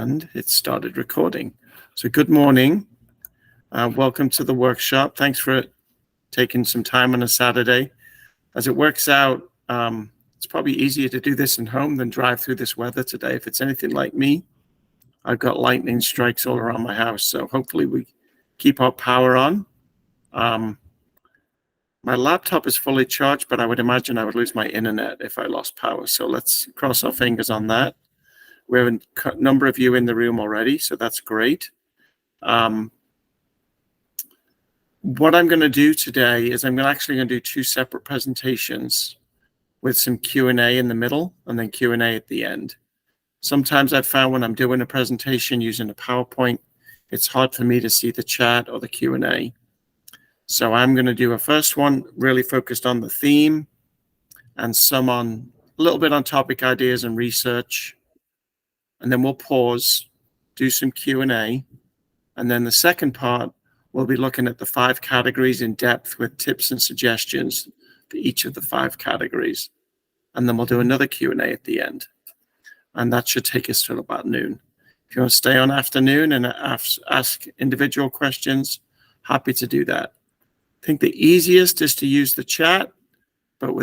And it started recording. So good morning. Welcome to the workshop. Thanks for taking some time on a Saturday. As it works out, it's probably easier to do this at home than drive through this weather today. If it's anything like me, I've got lightning strikes all around my house. So hopefully we keep our power on. My laptop is fully charged, but I would imagine I would lose my internet if I lost power. So let's cross our fingers on that. We have a number of you in the room already, so that's great. What I'm going to do today is I'm actually going to do two separate presentations with some Q&A in the middle and then Q&A at the end. Sometimes I've found when I'm doing a presentation using a PowerPoint, it's hard for me to see the chat or the Q&A. So I'm going to do a first one really focused on the theme and some on a little bit on topic ideas and research. And then we'll pause, do some Q&A. And then the second part, we'll be looking at the 5 categories in depth with tips and suggestions for each of the 5 categories. And then we'll do another Q&A at the end. And that should take us till about noon. If you want to stay on afternoon and ask individual questions, happy to do that. I think the easiest is to use the chat, but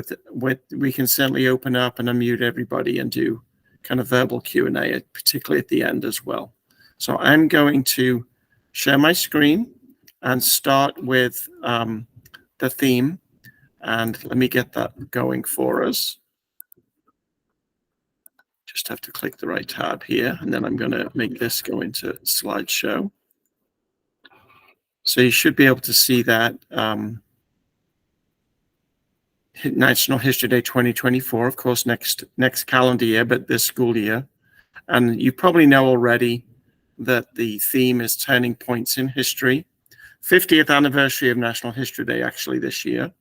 we can certainly open up and unmute everybody and do kind of verbal Q&A, particularly at the end as well. So I'm going to share my screen and start with the theme. And let me get that going for us. Just have to click the right tab here, and then I'm going to make this go into slideshow. So you should be able to see that National History Day 2024, of course, next calendar year, but this school year. And you probably know already that the theme is turning points in history. 50th anniversary of National History Day actually this year,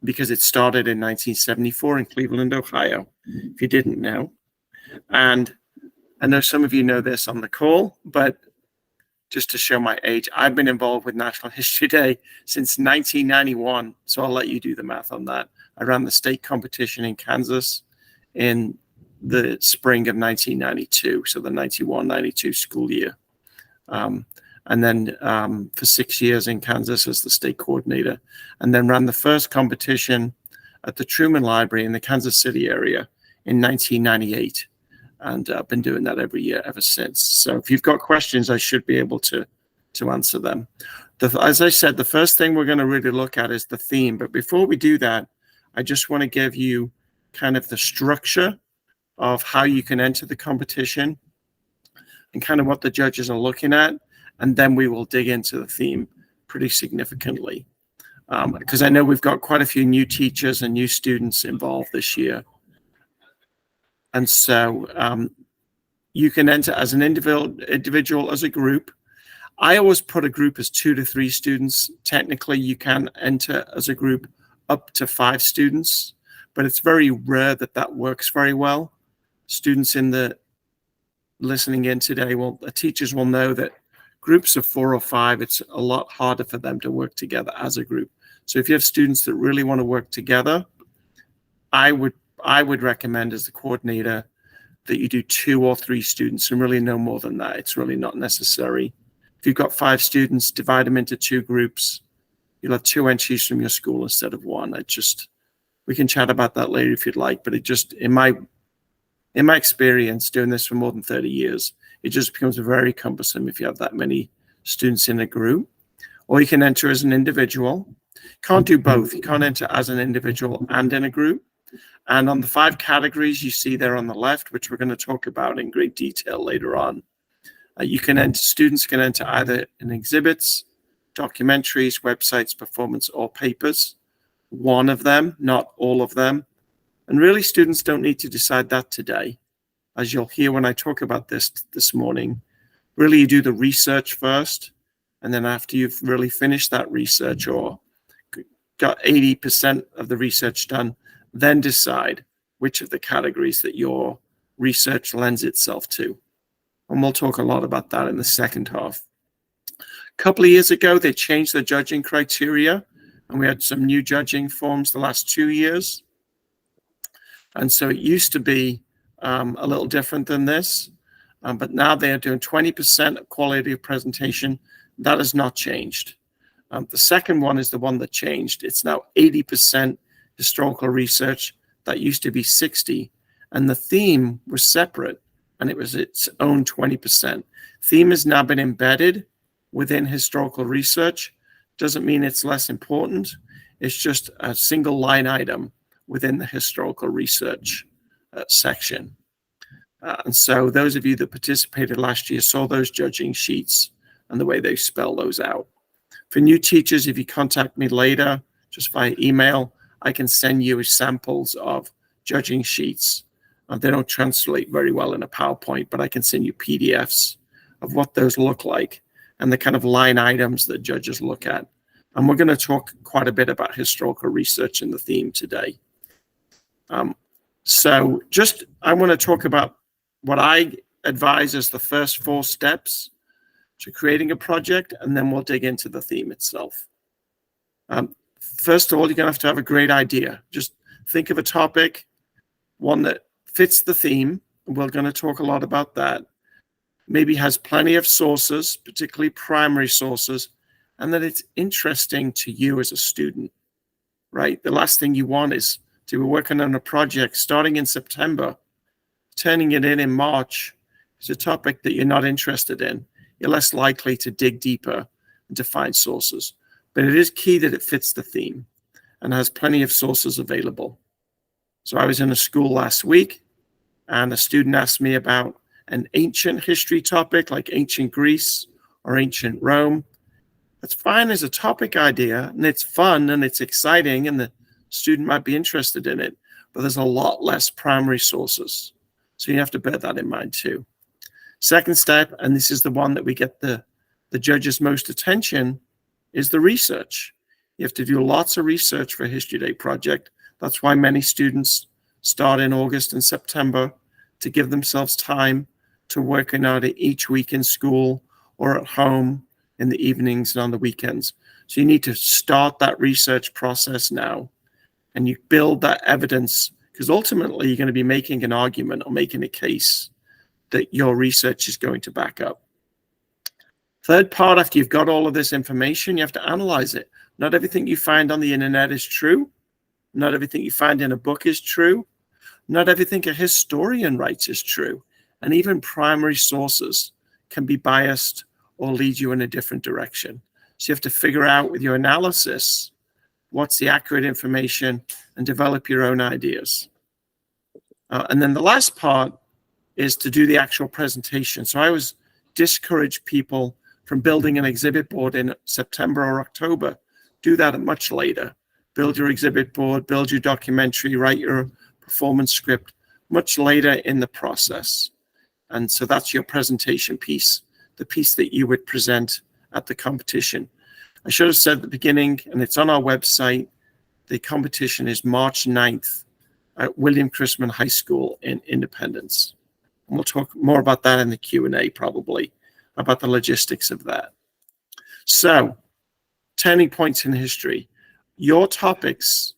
because it started in 1974 in Cleveland, Ohio, if you didn't know. And I know some of you know this on the call, but just to show my age, I've been involved with National History Day since 1991. So I'll let you do the math on that. I ran the state competition in Kansas in the spring of 1992, so the 91-92 school year. And then for 6 years in Kansas as the state coordinator, and then ran the first competition at the Truman Library in the Kansas City area in 1998. And I've been doing that every year ever since. So if you've got questions, I should be able to answer them. As I said, the first thing we're going to really look at is the theme. But before we do that, I just want to give you kind of the structure of how you can enter the competition and kind of what the judges are looking at. And then we will dig into the theme pretty significantly. Because I know we've got quite a few new teachers and new students involved this year. And so you can enter as an individual, as a group. I always put a group as 2 to 3 students. Technically, you can enter as a group up to 5 students, but it's very rare that works very well. Students in the listening in today, teachers will know that groups of 4 or 5, it's a lot harder for them to work together as a group. So if you have students that really want to work together, I would recommend as the coordinator that you do 2 or 3 students and really no more than that. It's really not necessary. If you've got 5 students, divide them into 2 groups. You'll have 2 entries from your school instead of 1. We can chat about that later if you'd like, but it just, in my experience doing this for more than 30 years, it just becomes very cumbersome if you have that many students in a group. Or you can enter as an individual. Can't do both. You can't enter as an individual and in a group. And on the 5 categories you see there on the left, which we're going to talk about in great detail later on, students can enter either in exhibits, documentaries, websites, performance, or papers. One of them, not all of them. And really, students don't need to decide that today. As you'll hear when I talk about this morning, really you do the research first, and then after you've really finished that research or got 80% of the research done, then decide which of the categories that your research lends itself to. And we'll talk a lot about that in the second half. A couple of years ago, they changed the judging criteria, and we had some new judging forms the last 2 years. And so it used to be a little different than this. But now they are doing 20% quality of presentation. That has not changed. The second one is the one that changed. It's now 80% historical research. That used to be 60, and the theme was separate, and it was its own 20%. Theme has now been embedded within historical research. Doesn't mean it's less important. It's just a single line item within the historical research section. And so those of you that participated last year saw those judging sheets and the way they spell those out. For new teachers, if you contact me later, just via email, I can send you samples of judging sheets. They don't translate very well in a PowerPoint, but I can send you PDFs of what those look like and the kind of line items that judges look at. And we're going to talk quite a bit about historical research in the theme today. So I want to talk about what I advise as the first 4 steps to creating a project, and then we'll dig into the theme itself. First of all, you're going to have a great idea. Just think of a topic, one that fits the theme. We're going to talk a lot about that. Maybe has plenty of sources, particularly primary sources, and that it's interesting to you as a student, right? The last thing you want is to be working on a project starting in September, turning it in March. It's a topic that you're not interested in. You're less likely to dig deeper and to find sources. But it is key that it fits the theme and has plenty of sources available. So I was in a school last week, and a student asked me about an ancient history topic like ancient Greece or ancient Rome. That's fine as a topic idea, and it's fun and it's exciting, and the student might be interested in it, but there's a lot less primary sources. So you have to bear that in mind too. Second step, and this is the one that we get the judges' most attention, is the research. You have to do lots of research for a History Day project. That's why many students start in August and September to give themselves time to work on it each week in school or at home in the evenings and on the weekends. So you need to start that research process now, and you build that evidence, because ultimately you're going to be making an argument or making a case that your research is going to back up. Third part, after you've got all of this information, you have to analyze it. Not everything you find on the internet is true. Not everything you find in a book is true. Not everything a historian writes is true. And even primary sources can be biased or lead you in a different direction. So you have to figure out with your analysis what's the accurate information and develop your own ideas. And then the last part is to do the actual presentation. So I always discourage people from building an exhibit board in September or October. Do that much later. Build your exhibit board, build your documentary, write your performance script much later in the process. And so that's your presentation piece, the piece that you would present at the competition. I should have said at the beginning, and it's on our website, the competition is March 9th at William Chrisman High School in Independence. And we'll talk more about that in the Q&A probably, about the logistics of that. So, turning points in history. Your topics,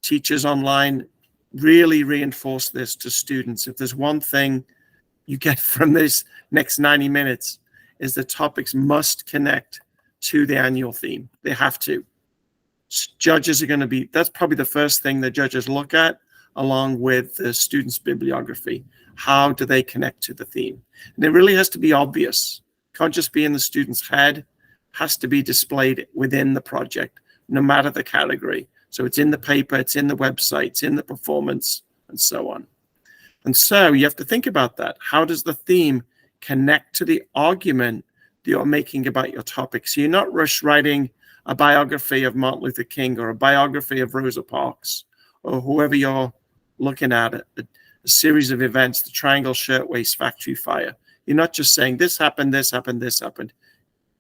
teachers online, really reinforce this to students. If there's one thing you get from this next 90 minutes, is the topics must connect to the annual theme. They have to. Judges are going to be, that's probably the first thing the judges look at, along with the students' bibliography. How do they connect to the theme? And it really has to be obvious. Can't just be in the student's head, has to be displayed within the project, no matter the category. So it's in the paper, it's in the website, it's in the performance, and so on. And so you have to think about that. How does the theme connect to the argument that you're making about your topic? So you're not rush writing a biography of Martin Luther King or a biography of Rosa Parks or whoever you're looking at, a series of events, the Triangle Shirtwaist Factory Fire. You're not just saying this happened, this happened, this happened.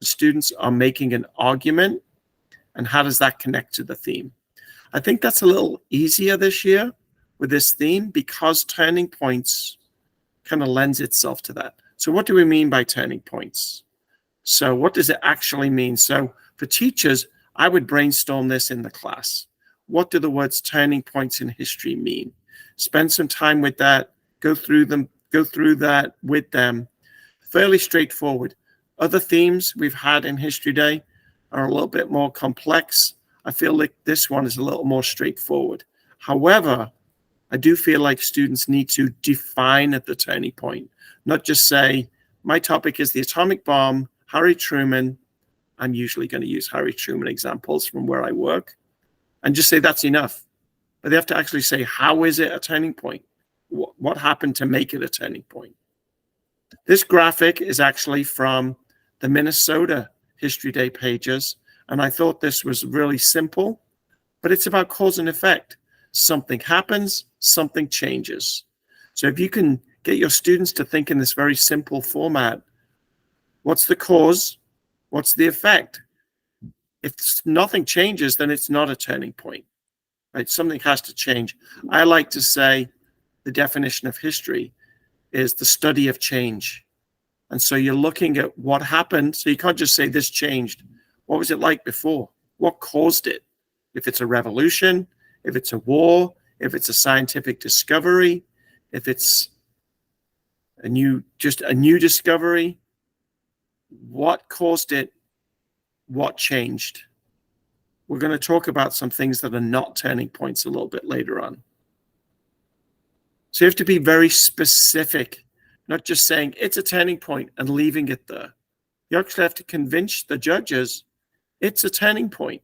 The students are making an argument, and how does that connect to the theme? I think that's a little easier this year with this theme because turning points kind of lends itself to that. So what do we mean by turning points? So what does it actually mean? So for teachers, I would brainstorm this in the class. What do the words turning points in history mean? Spend some time with that, go through them go through that with them. Fairly straightforward. Other themes we've had in History Day are a little bit more complex. I feel like this one is a little more straightforward. However, I do feel like students need to define at the turning point, not just say, my topic is the atomic bomb, Harry Truman. I'm usually going to use Harry Truman examples from where I work, and just say that's enough. But they have to actually say, how is it a turning point? What happened to make it a turning point? This graphic is actually from the Minnesota History Day pages, and I thought this was really simple, but it's about cause and effect. Something happens, something changes. So if you can get your students to think in this very simple format, what's the cause? What's the effect? If nothing changes, then it's not a turning point, right? Something has to change. I like to say the definition of history is the study of change. And so you're looking at what happened. So you can't just say this changed. What was it like before? What caused it? If it's a revolution, if it's a war, if it's a scientific discovery, if it's just a new discovery, what caused it? What changed? We're going to talk about some things that are not turning points a little bit later on. So you have to be very specific, not just saying it's a turning point and leaving it there. You actually have to convince the judges it's a turning point.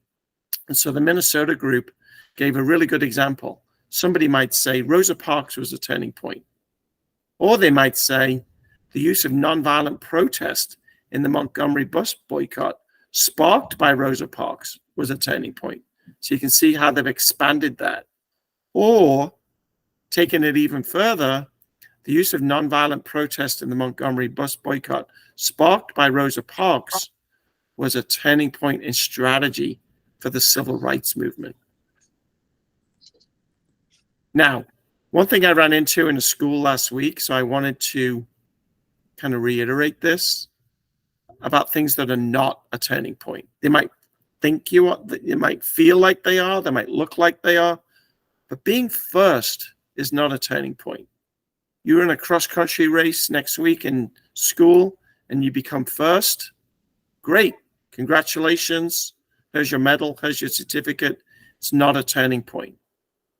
And so the Minnesota group gave a really good example. Somebody might say Rosa Parks was a turning point. Or they might say the use of nonviolent protest in the Montgomery bus boycott sparked by Rosa Parks was a turning point. So you can see how they've expanded that. Or taking it even further, the use of nonviolent protest in the Montgomery bus boycott sparked by Rosa Parks was a turning point in strategy for the civil rights movement. Now, one thing I ran into in a school last week, so I wanted to kind of reiterate this about things that are not a turning point. They might think you might feel like they are, they might look like they are, but being first is not a turning point. You're in a cross-country race next week in school and you become first, great, congratulations, here's your medal, here's your certificate. It's not a turning point.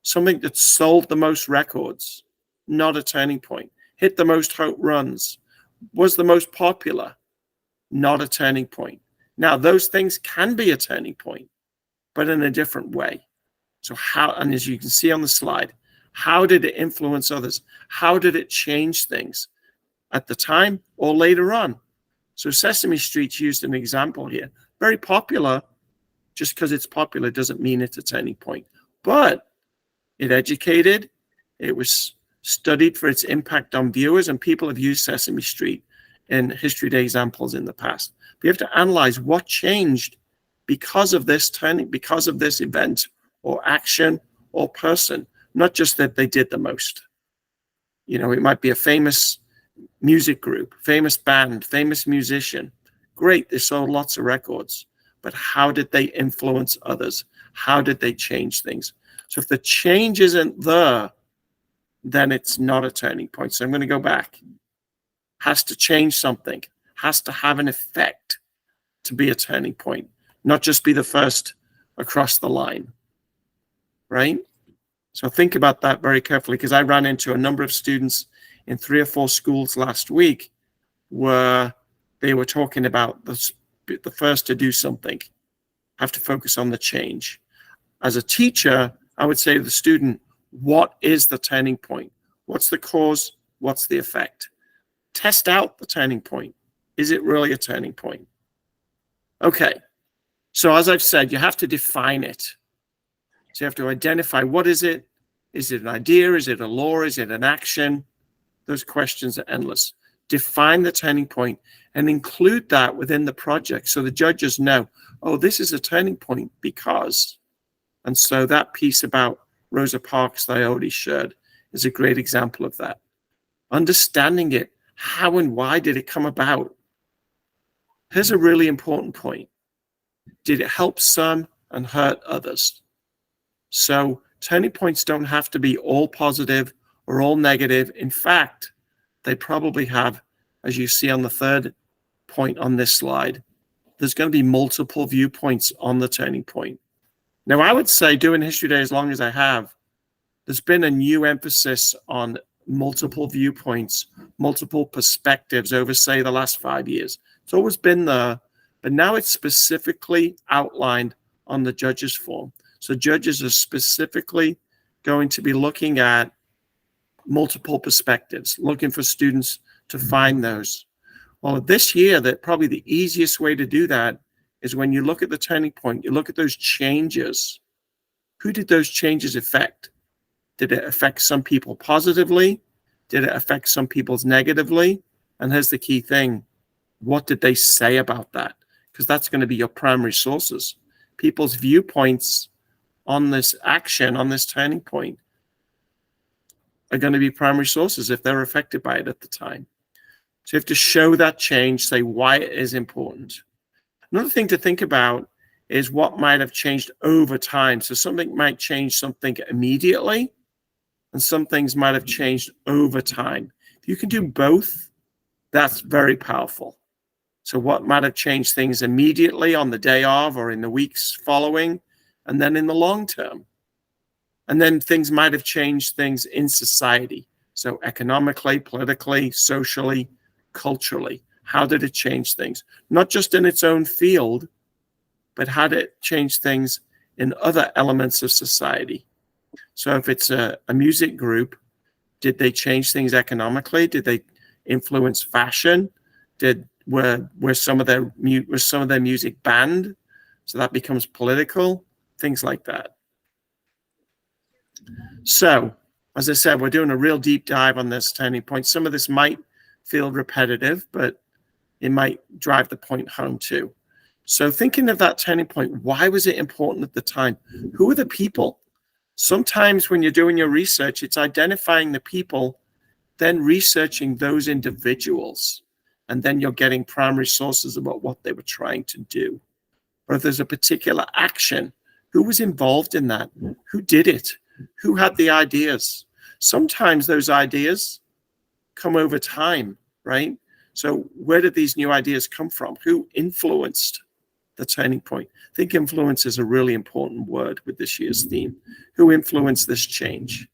Something that sold the most records, not a turning point. Hit the most home runs, was the most popular, not a turning point. Now, those things can be a turning point, but in a different way. So how, and as you can see on the slide, how did it influence others? How did it change things at the time or later on? So Sesame Street's used an example here. Very popular. Just because it's popular doesn't mean it's a turning point. But it educated, it was studied for its impact on viewers, and people have used Sesame Street in History Day examples in the past. But you have to analyze what changed because of this turning, because of this event or action or person, not just that they did the most. You know, it might be a famous music group, famous band, famous musician. Great, they sold lots of records. But how did they influence others? How did they change things? So if the change isn't there, then it's not a turning point. So I'm going to go back. Has to change something. Has to have an effect to be a turning point. Not just be the first across the line. Right? So think about that very carefully, because I ran into a number of students in 3 or 4 schools last week where they were talking about the first to do something. Have to focus on the change. As a teacher, I would say to the student, what is the turning point? What's the cause? What's the effect? Test out the turning point. Is it really a turning point? Okay. So as I've said, you have to define it. So you have to identify, what is it? Is it an idea? Is it a law? Is it an action? Those questions are endless. Define the turning point and include that within the project so the judges know, oh, this is a turning point because. And so that piece about Rosa Parks that I already shared is a great example of that. Understanding it, how and why did it come about? Here's a really important point. Did it help some and hurt others? So turning points don't have to be all positive or all negative. In fact, they probably have, as you see on the third point on this slide, there's going to be multiple viewpoints on the turning point. Now, I would say doing History Day as long as I have, there's been a new emphasis on multiple viewpoints, multiple perspectives over, say, the last 5 years. It's always been there, but now it's specifically outlined on the judges form. So judges are specifically going to be looking at multiple perspectives, looking for students to find those. Well, this year, that probably the easiest way to do that is when you look at the turning point, you look at those changes. Who did those changes affect? Did it affect some people positively? Did it affect some people negatively? And here's the key thing. What did they say about that? Because that's going to be your primary sources. People's viewpoints on this action, on this turning point, are going to be primary sources if they're affected by it at the time. So you have to show that change, say why it is important. Another thing to think about is what might have changed over time. So something might change something immediately, and some things might have changed over time. If you can do both, that's very powerful. So what might have changed things immediately on the day of or in the weeks following, and then in the long term. And then things might have changed things in society. So economically, politically, socially, culturally. How did it change things? Not just in its own field, but how did it change things in other elements of society? So if it's a music group, did they change things economically? Did they influence fashion? Were some of their music banned? So that becomes political, things like that. So, as I said, we're doing a real deep dive on this turning point. Some of this might feel repetitive, but it might drive the point home too. So thinking of that turning point, why was it important at the time? Who are the people? Sometimes when you're doing your research, it's identifying the people, then researching those individuals, and then you're getting primary sources about what they were trying to do. Or if there's a particular action, who was involved in that? Who did it? Who had the ideas? Sometimes those ideas come over time, right? So where did these new ideas come from? Who influenced the turning point? I think influence is a really important word with this year's theme. Who influenced this change?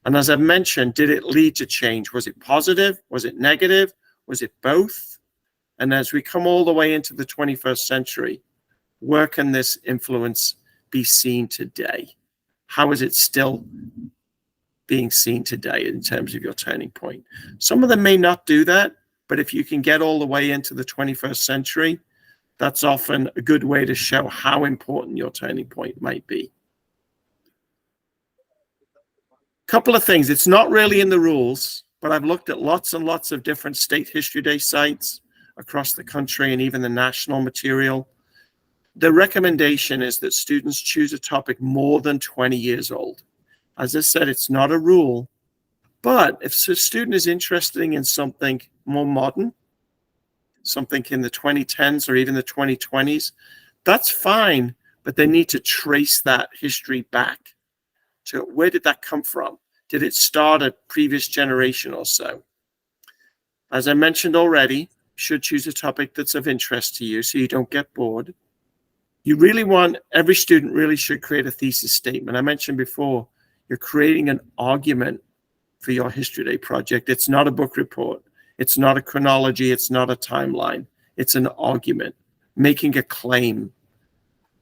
And as I mentioned, did it lead to change? Was it positive? Was it negative? Was it both? And as we come all the way into the 21st century, where can this influence be seen today? How is it still being seen today in terms of your turning point? Some of them may not do that, but if you can get all the way into the 21st century, that's often a good way to show how important your turning point might be. Couple of things. It's not really in the rules, but I've looked at lots and lots of different State History Day sites across the country and even the national material. The recommendation is that students choose a topic more than 20 years old. As I said, it's not a rule, but if a student is interested in something more modern, something in the 2010s or even the 2020s, that's fine, but they need to trace that history back to where did that come from? Did it start a previous generation or so? As I mentioned already, you should choose a topic that's of interest to you so you don't get bored. You really want, every student really should create a thesis statement. I mentioned before, you're creating an argument for your History Day project. It's not a book report. It's not a chronology. It's not a timeline. It's an argument, making a claim.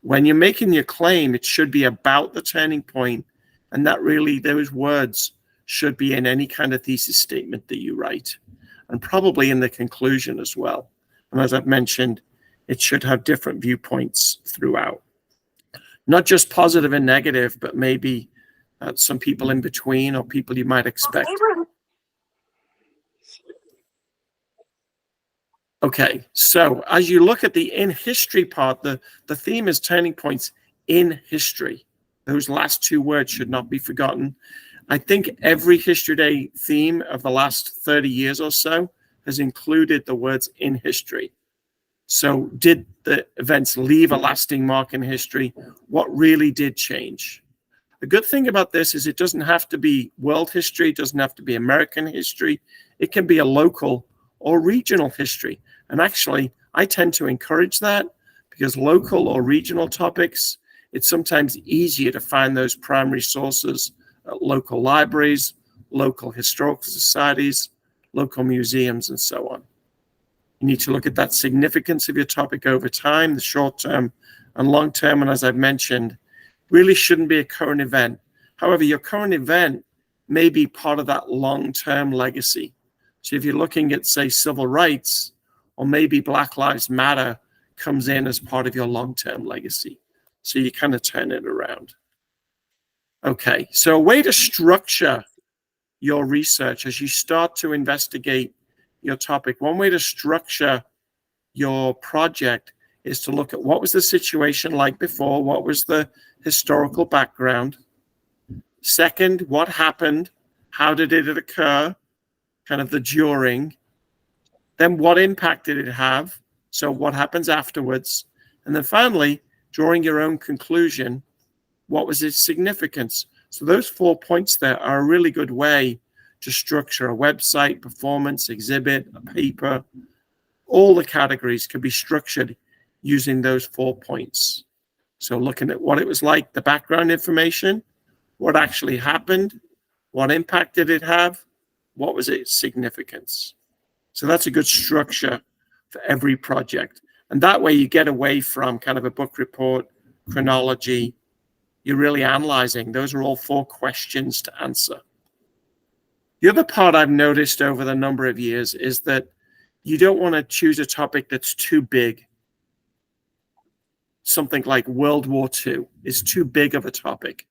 When you're making your claim, it should be about the turning point, and that really, those words should be in any kind of thesis statement that you write, and probably in the conclusion as well. And as I've mentioned, it should have different viewpoints throughout. Not just positive and negative, but maybe some people in between or people you might expect. Okay, so as you look at the in history part, the theme is turning points in history. Those last two words should not be forgotten. I think every History Day theme of the last 30 years or so has included the words in history. So did the events leave a lasting mark in history? What really did change? The good thing about this is it doesn't have to be world history, it doesn't have to be American history. It can be a local or regional history. And actually, I tend to encourage that because local or regional topics, it's sometimes easier to find those primary sources at local libraries, local historical societies, local museums, and so on. You need to look at that significance of your topic over time, the short term and long term. And as I've mentioned, really shouldn't be a current event. However, your current event may be part of that long-term legacy. So if you're looking at, say, civil rights, or maybe Black Lives Matter comes in as part of your long-term legacy. So you kind of turn it around. Okay, so a way to structure your research as you start to investigate your topic, one way to structure your project is to look at what was the situation like before, what was the historical background. Second, what happened, how did it occur, kind of the during. Then what impact did it have, so what happens afterwards. And then finally, drawing your own conclusion, what was its significance. So those 4 points there are a really good way to structure a website, performance, exhibit, a paper. All the categories can be structured using those 4 points. So looking at what it was like, the background information, what actually happened, what impact did it have, what was its significance. So that's a good structure for every project. And that way you get away from kind of a book report, chronology. You're really analyzing. Those are all 4 questions to answer. The other part I've noticed over the number of years is that you don't want to choose a topic that's too big. Something like World War II is too big of a topic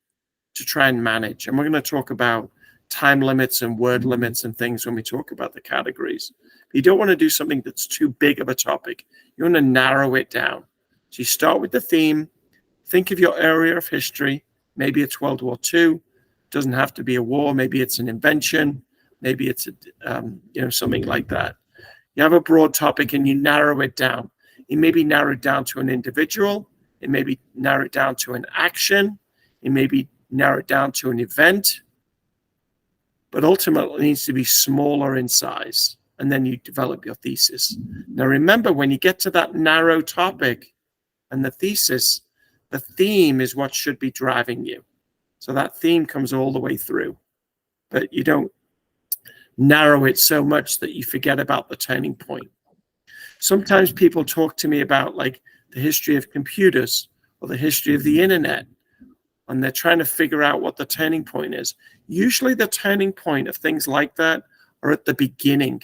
to try and manage. And we're going to talk about time limits and word limits and things when we talk about the categories. You don't want to do something that's too big of a topic. You want to narrow it down. So you start with the theme, think of your area of history. Maybe it's World War II. Doesn't have to be a war. Maybe it's an invention. Maybe it's something like that. You have a broad topic and you narrow it down. It may be narrowed down to an individual. It may be narrowed down to an action. It may be narrowed down to an event. But ultimately, it needs to be smaller in size. And then you develop your thesis. Now, remember, when you get to that narrow topic and the thesis, the theme is what should be driving you. So that theme comes all the way through. But you don't narrow it so much that you forget about the turning point. Sometimes people talk to me about like the history of computers or the history of the internet, and they're trying to figure out what the turning point is. Usually the turning point of things like that are at the beginning.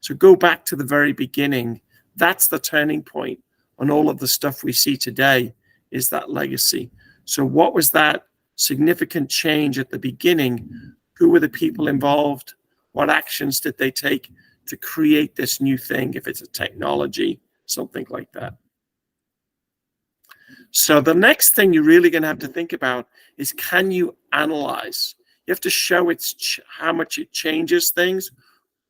So go back to the very beginning. That's the turning point. And all of the stuff we see today is that legacy. So what was that significant change at the beginning? Who were the people involved? What actions did they take to create this new thing, if it's a technology, something like that? So the next thing you're really going to have to think about is, can you analyze? You have to show how much it changes things.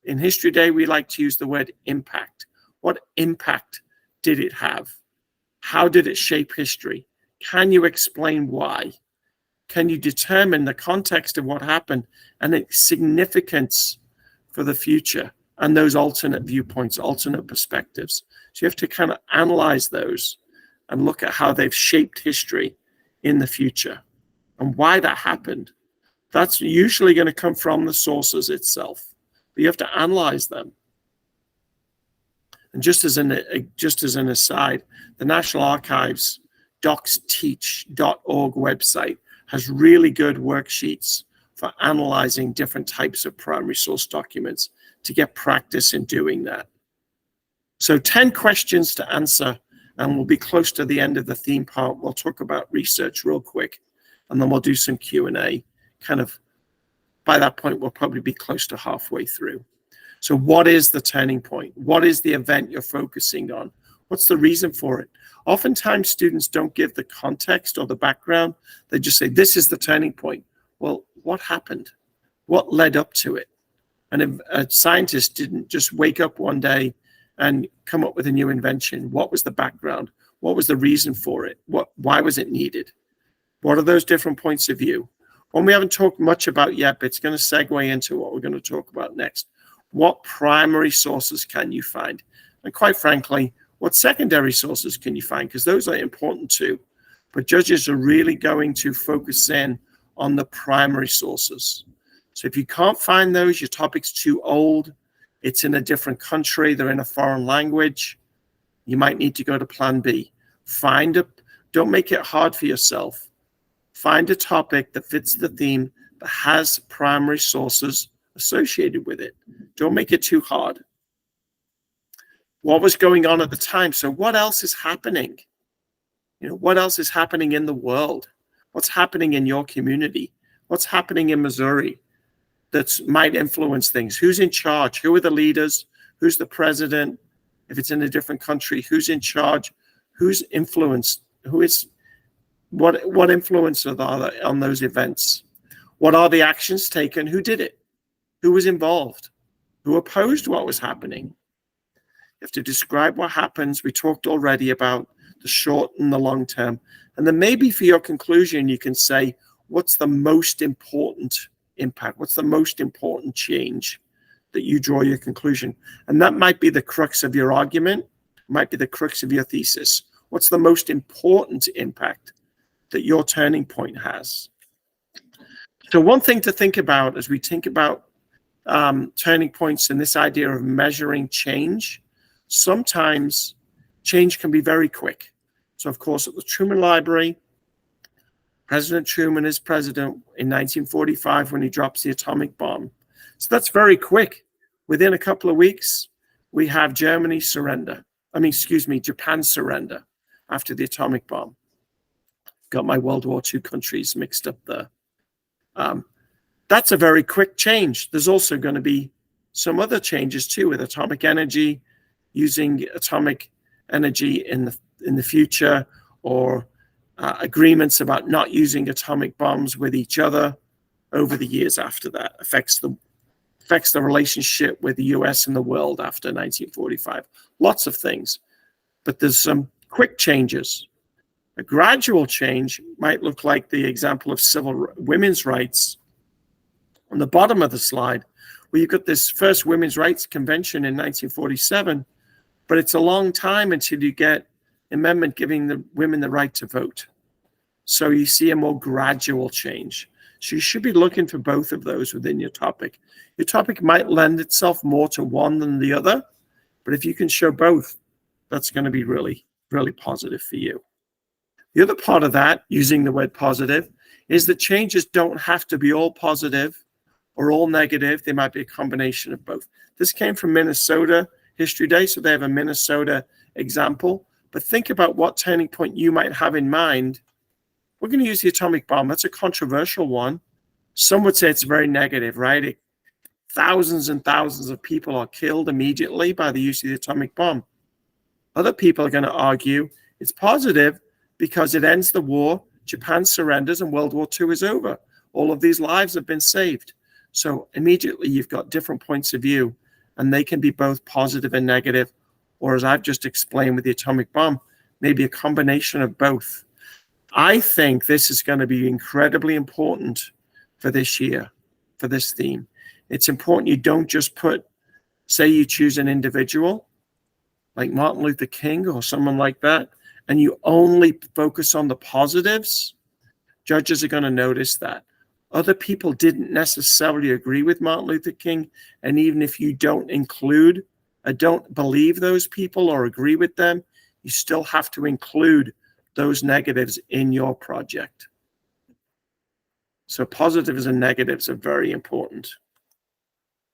In History Day, we like to use the word impact. What impact did it have? How did it shape history? Can you explain why? Can you determine the context of what happened and its significance for the future and those alternate viewpoints, alternate perspectives? So you have to kind of analyze those and look at how they've shaped history in the future and why that happened. That's usually going to come from the sources itself, but you have to analyze them. And just as an aside, the National Archives docsteach.org website has really good worksheets for analyzing different types of primary source documents to get practice in doing that. So 10 questions to answer, and we'll be close to the end of the theme part. We'll talk about research real quick, and then we'll do some Q&A. Kind of by that point, we'll probably be close to halfway through. So what is the turning point? What is the event you're focusing on? What's the reason for it? Oftentimes, students don't give the context or the background. They just say, this is the turning point. Well, what happened? What led up to it? And if a scientist didn't just wake up one day and come up with a new invention, what was the background? What was the reason for it? Why was it needed? What are those different points of view? One we haven't talked much about yet, but it's going to segue into what we're going to talk about next. What primary sources can you find? And quite frankly, what secondary sources can you find? Because those are important too. But judges are really going to focus in on the primary sources. So if you can't find those, your topic's too old, it's in a different country, they're in a foreign language, you might need to go to plan B. Don't make it hard for yourself. Find a topic that fits the theme, that has primary sources associated with it. Don't make it too hard. What was going on at the time? So what else is happening? What else is happening in the world? What's happening in your community? What's happening in Missouri that might influence things? Who's in charge? Who are the leaders? Who's the president? If it's in a different country, who's in charge? Who's influenced? What influence are there on those events? What are the actions taken? Who did it? Who was involved? Who opposed what was happening? You have to describe what happens. We talked already about the short and the long term. And then maybe for your conclusion, you can say, what's the most important impact? What's the most important change that you draw your conclusion? And that might be the crux of your argument, might be the crux of your thesis. What's the most important impact that your turning point has? So one thing to think about as we think about turning points and this idea of measuring change, sometimes change can be very quick. So of course, at the Truman Library, President Truman is president in 1945 when he drops the atomic bomb. So that's very quick. Within a couple of weeks, we have Japan surrender after the atomic bomb. Got my World War II countries mixed up there. That's a very quick change. There's also going to be some other changes too with atomic energy, using atomic energy in the future, or agreements about not using atomic bombs with each other over the years after that. Affects the relationship with the US and the world after 1945. Lots of things, but there's some quick changes. A gradual change might look like the example of women's rights on the bottom of the slide, where you've got this first Women's Rights Convention in 1947, but it's a long time until you get amendment giving the women the right to vote. So you see a more gradual change. So you should be looking for both of those within your topic. Your topic might lend itself more to one than the other, but if you can show both, that's going to be really, really positive for you. The other part of that, using the word positive, is that changes don't have to be all positive or all negative. They might be a combination of both. This came from Minnesota History Day, so they have a Minnesota example. But think about what turning point you might have in mind. We're going to use the atomic bomb. That's a controversial one. Some would say it's very negative, right? Thousands and thousands of people are killed immediately by the use of the atomic bomb. Other people are going to argue it's positive because it ends the war, Japan surrenders, and World War II is over. All of these lives have been saved. So immediately you've got different points of view, and they can be both positive and negative, or as I've just explained with the atomic bomb, maybe a combination of both. I think this is going to be incredibly important for this year, for this theme. It's important you don't just say you choose an individual like Martin Luther King or someone like that, and you only focus on the positives. Judges are going to notice that. Other people didn't necessarily agree with Martin Luther King, and even if you don't believe those people or agree with them, you still have to include those negatives in your project. So positives and negatives are very important.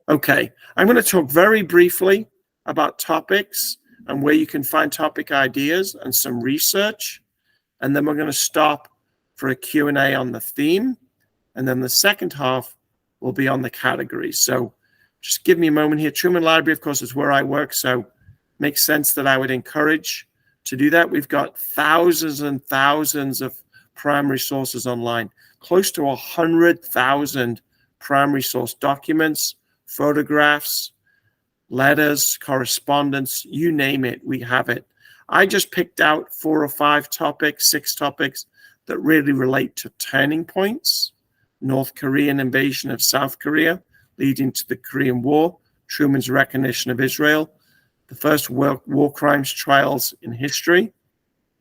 Okay, I'm going to talk very briefly about topics and where you can find topic ideas and some research, and then we're going to stop for a Q&A on the theme, and then the second half will be on the categories. So just give me a moment here. Truman Library, of course, is where I work, so it makes sense that I would encourage to do that. We've got thousands and thousands of primary sources online, close to 100,000 primary source documents, photographs, letters, correspondence, you name it, we have it. I just picked out 4 or 5 topics, 6 topics that really relate to turning points, North Korean invasion of South Korea, leading to the Korean War, Truman's recognition of Israel, the first war crimes trials in history,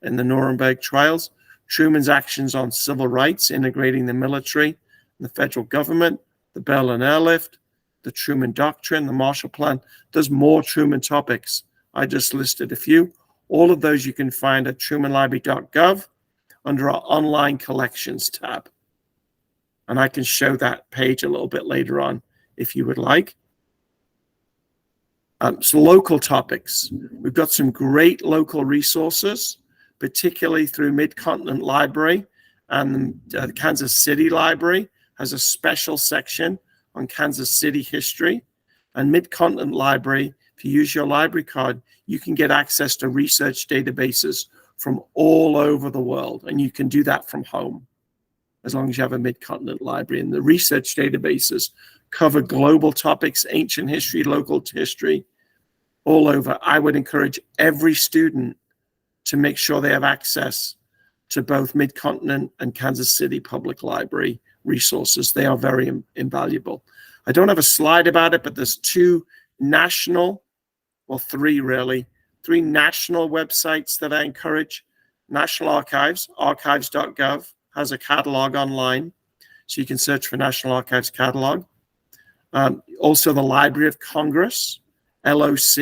in the Nuremberg trials, Truman's actions on civil rights, integrating the military and the federal government, the Berlin Airlift, the Truman Doctrine, the Marshall Plan. There's more Truman topics. I just listed a few. All of those you can find at trumanlibrary.gov under our online collections tab. And I can show that page a little bit later on if you would like. So local topics. We've got some great local resources, particularly through Mid-Continent Library, and the Kansas City Library has a special section on Kansas City history. And Mid-Continent Library, if you use your library card, you can get access to research databases from all over the world, and you can do that from home as long as you have a Mid-Continent Library. And the research databases cover global topics, ancient history, local history, all over. I would encourage every student to make sure they have access to both Mid-Continent and Kansas City Public Library resources. They are very invaluable. I don't have a slide about it, but there's two national, well, three really, three national websites that I encourage. National Archives, archives.gov, has a catalog online, so you can search for National Archives catalog. Also the Library of Congress, loc.gov,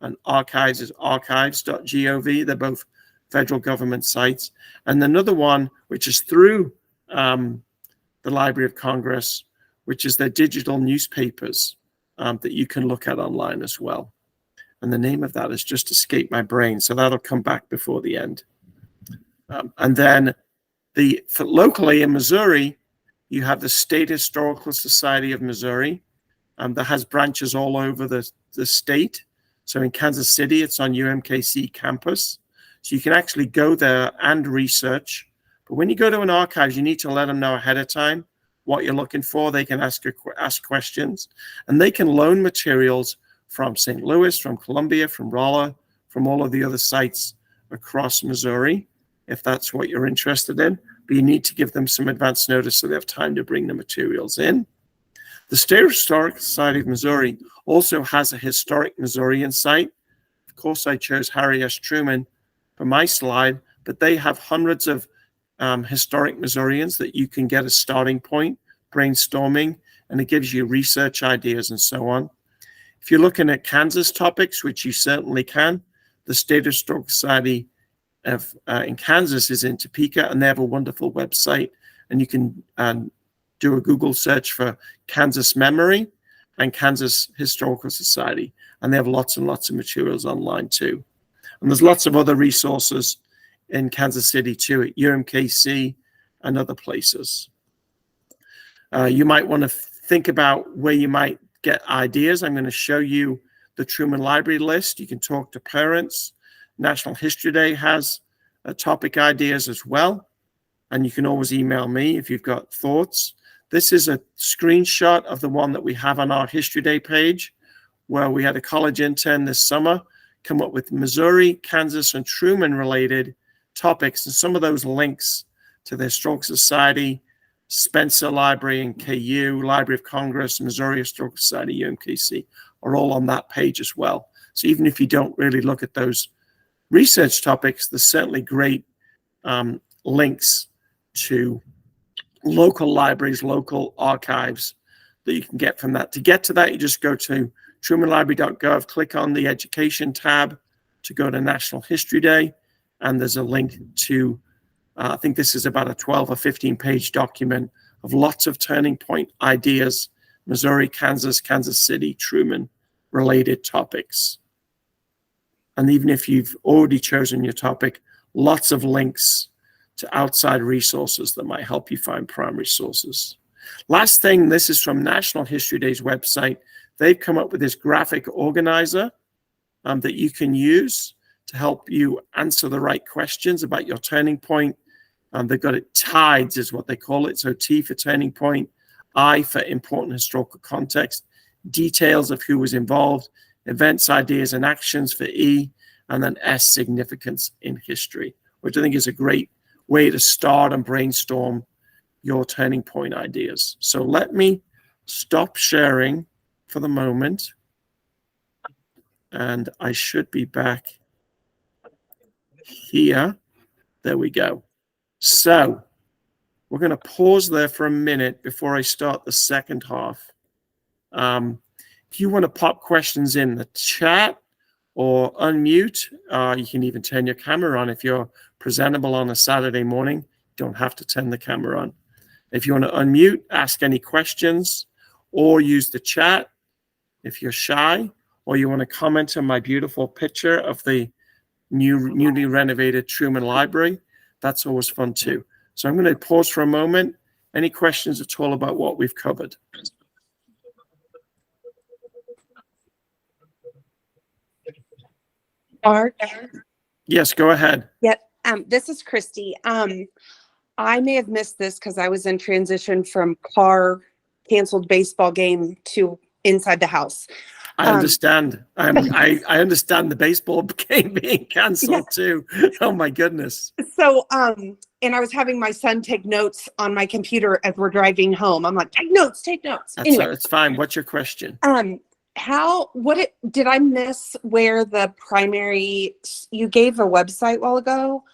and Archives is archives.gov. They're both federal government sites. And another one, which is through the Library of Congress, which is their digital newspapers that you can look at online as well. And the name of that has just escaped my brain, so that'll come back before the end. And then locally in Missouri, you have the State Historical Society of Missouri that has branches all over the state. So in Kansas City, it's on UMKC campus. So you can actually go there and research. But when you go to an archives, you need to let them know ahead of time what you're looking for. They can ask questions, and they can loan materials from St. Louis, from Columbia, from Rolla, from all of the other sites across Missouri, if that's what you're interested in. But you need to give them some advance notice so they have time to bring the materials in. The State Historical Society of Missouri also has a Historic Missourian site. Of course, I chose Harry S. Truman for my slide, but they have hundreds of historic Missourians that you can get a starting point, brainstorming, and it gives you research ideas and so on. If you're looking at Kansas topics, which you certainly can, the State Historical Society in Kansas is in Topeka, and they have a wonderful website, and you can do a Google search for Kansas Memory and Kansas Historical Society, and they have lots and lots of materials online too. And there's lots of other resources in Kansas City too, at UMKC and other places. You might want to think about where you might get ideas. I'm going to show you the Truman Library list. You can talk to parents. National History Day has topic ideas as well. And you can always email me if you've got thoughts. This is a screenshot of the one that we have on our History Day page, where we had a college intern this summer come up with Missouri, Kansas, and Truman related topics. And some of those links to the Historical Society, Spencer Library and KU, Library of Congress, Missouri Historical Society, UMKC, are all on that page as well. So even if you don't really look at those research topics, there's certainly great links to local libraries, local archives that you can get from that. To get to that, you just go to trumanlibrary.gov, click on the Education tab to go to National History Day, and there's a link to, I think this is about a 12 or 15-page document of lots of turning point ideas, Missouri, Kansas, Kansas City, Truman-related topics. And even if you've already chosen your topic, lots of links to outside resources that might help you find primary sources. Last thing, this is from National History Day's website. They've come up with this graphic organizer that you can use to help you answer the right questions about your turning point. They've got it TIDES is what they call it. So T for turning point, I for important historical context, details of who was involved, events, ideas, and actions for E, and then S, significance in history, which I think is a great way to start and brainstorm your turning point ideas. So let me stop sharing for the moment, and I should be back here. There we go. So we're going to pause there for a minute before I start the second half. If you want to pop questions in the chat or unmute, you can even turn your camera on. If you're presentable on a Saturday morning, you don't have to turn the camera on. If you want to unmute, ask any questions, or use the chat if you're shy, or you want to comment on my beautiful picture of the newly renovated Truman Library. That's always fun too. So I'm going to pause for a moment. Any questions at all about what we've covered? Mark? Yes, go ahead. Yeah, this is Christy. I may have missed this because I was in transition from car canceled baseball game to inside the house. I understand. I understand the baseball game being canceled too. Oh my goodness. So, and I was having my son take notes on my computer as we're driving home. I'm like, take notes, take notes. Anyway, it's fine. What's your question? Did I miss where the primary, you gave a website a while ago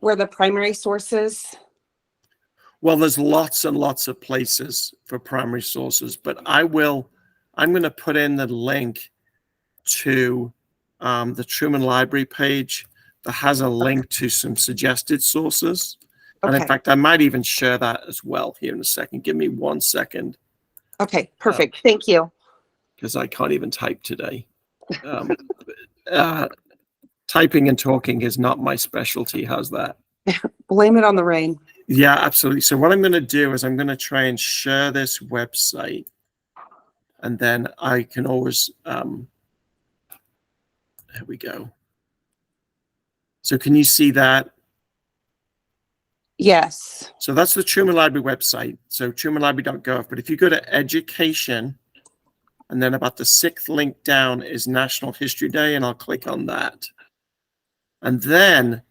where the primary sources? Well, there's lots and lots of places for primary sources, but I'm going to put in the link to the Truman Library page that has a link to some suggested sources. And in fact, I might even share that as well here in a second. Give me 1 second. Okay, perfect. Thank you. Because I can't even type today. Typing and talking is not my specialty. How's that? Blame it on the rain. Yeah, absolutely. So what I'm going to do is I'm going to try and share this website, and then I can always, there we go. So can you see that? Yes. So that's the Truman Library website. So trumanlibrary.gov. But if you go to education, and then about the 6th link down is National History Day, and I'll click on that. And then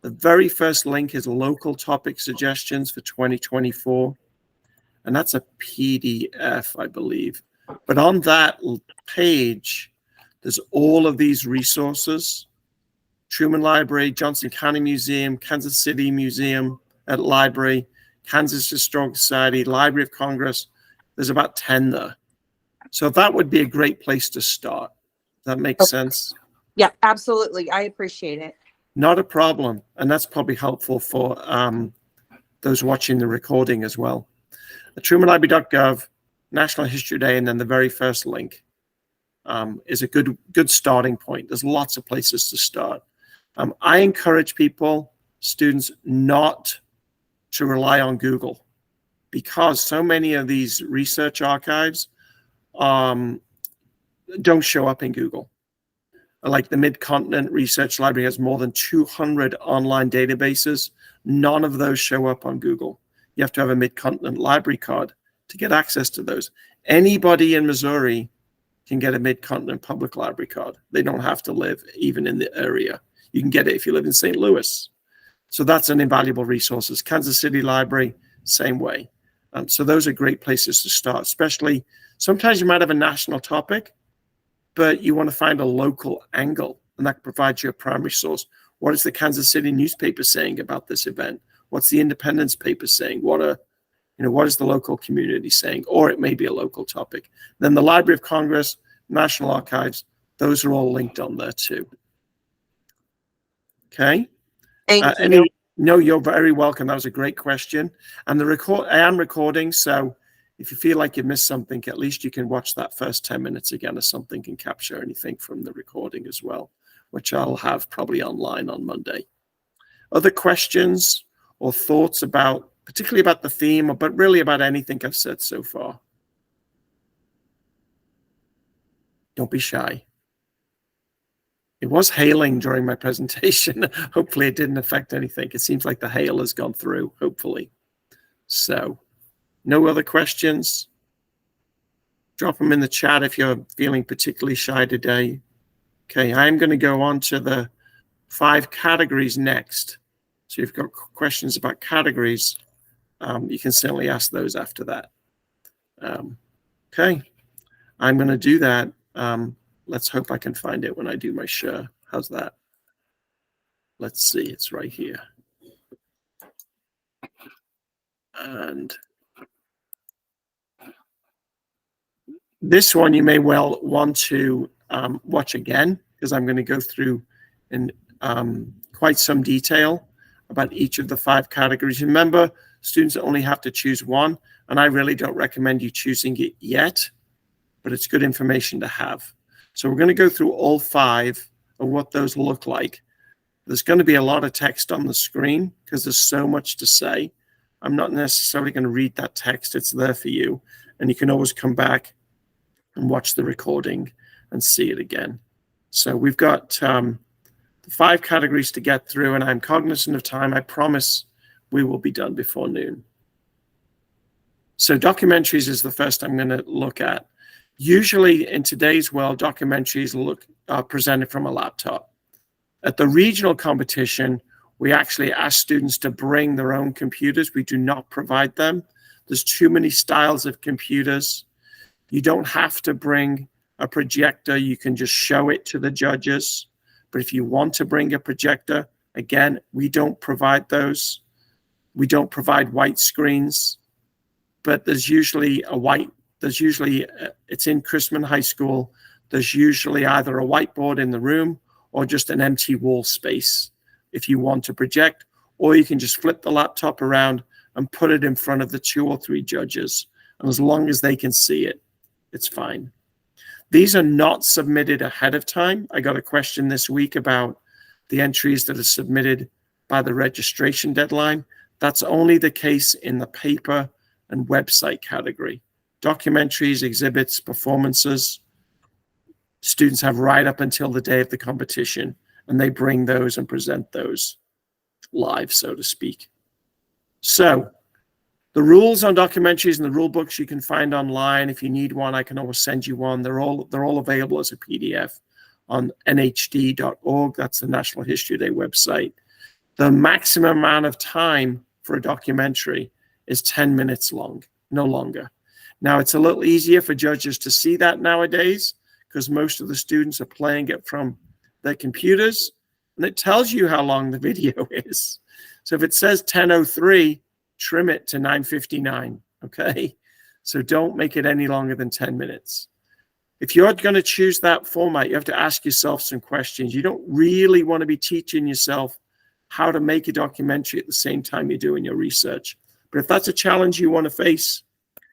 the very first link is local topic suggestions for 2024. And that's a PDF, I believe. But on that page, there's all of these resources. Truman Library, Johnson County Museum, Kansas City Museum at Library, Kansas Historical Society, Library of Congress. There's about 10 there. So that would be a great place to start. That makes sense? Yeah, absolutely. I appreciate it. Not a problem. And that's probably helpful for those watching the recording as well. trumanlibrary.gov, National History Day, and then the very first link is a good starting point. There's lots of places to start. I encourage people, students, not to rely on Google, because so many of these research archives don't show up in Google. Like the Mid-Continent Research Library has more than 200 online databases. None of those show up on Google. You have to have a Mid-Continent Library card to get access to those. Anybody in Missouri can get a Mid-Continent Public Library card. They don't have to live even in the area. You can get it if you live in St. Louis. So that's an invaluable resource. Kansas City Library, same way. So those are great places to start, especially sometimes you might have a national topic, but you want to find a local angle, and that provides you a primary source. What is the Kansas City newspaper saying about this event? What's the Independence paper saying? What is the local community saying? Or it may be a local topic. Then the Library of Congress, National Archives, those are all linked on there too. Okay. Thank you. No, you're very welcome. That was a great question. And I am recording, so if you feel like you missed something, at least you can watch that first 10 minutes again or something and capture anything from the recording as well, which I'll have probably online on Monday. Other questions or thoughts particularly about the theme, but really about anything I've said so far? Don't be shy. It was hailing during my presentation. Hopefully it didn't affect anything. It seems like the hail has gone through, hopefully. So, no other questions? Drop them in the chat if you're feeling particularly shy today. Okay, I'm going to go on to the 5 categories next. So you've got questions about categories. you can certainly ask those after that. Okay, I'm going to do that. Let's hope I can find it when I do my share. How's that? Let's see, it's right here. And this one you may well want to watch again, because I'm going to go through in quite some detail about each of the 5 categories. Remember, students only have to choose one, and I really don't recommend you choosing it yet, but it's good information to have. So we're going to go through all 5 of what those look like. There's going to be a lot of text on the screen because there's so much to say. I'm not necessarily going to read that text. It's there for you, and you can always come back and watch the recording and see it again. So we've got the 5 categories to get through, and I'm cognizant of time. I promise we will be done before noon. So documentaries is the first I'm going to look at. Usually in today's world, documentaries are presented from a laptop. At the regional competition, we actually ask students to bring their own computers. We do not provide them. There's too many styles of computers. You don't have to bring a projector. You can just show it to the judges. But if you want to bring a projector, again, we don't provide those. We don't provide white screens, but there's usually it's in Chrisman High School. There's usually either a whiteboard in the room or just an empty wall space if you want to project, or you can just flip the laptop around and put it in front of the 2 or 3 judges. And as long as they can see it, it's fine. These are not submitted ahead of time. I got a question this week about the entries that are submitted by the registration deadline. That's only the case in the paper and website category. Documentaries, exhibits, performances, students have right up until the day of the competition, and they bring those and present those live, so to speak. So the rules on documentaries and the rule books you can find online. If you need one, I can always send you one. They're all available as a PDF on nhd.org. That's the National History Day website. The maximum amount of time for a documentary is 10 minutes long, no longer. Now, it's a little easier for judges to see that nowadays because most of the students are playing it from their computers, and it tells you how long the video is. So if it says 10:03, trim it to 9:59, okay? So don't make it any longer than 10 minutes. If you're going to choose that format, you have to ask yourself some questions. You don't really want to be teaching yourself how to make a documentary at the same time you're doing your research. But if that's a challenge you want to face,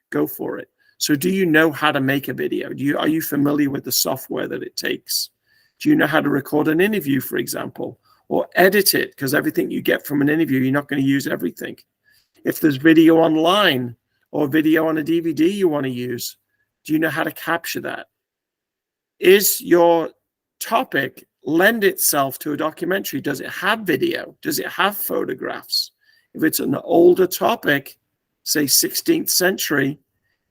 go for it. So do you know how to make a video? Are you familiar with the software that it takes? Do you know how to record an interview, for example, or edit it? Because everything you get from an interview, you're not going to use everything. If there's video online or video on a DVD you want to use, do you know how to capture that? Is your topic lend itself to a documentary? Does it have video? Does it have photographs? If it's an older topic, say 16th century,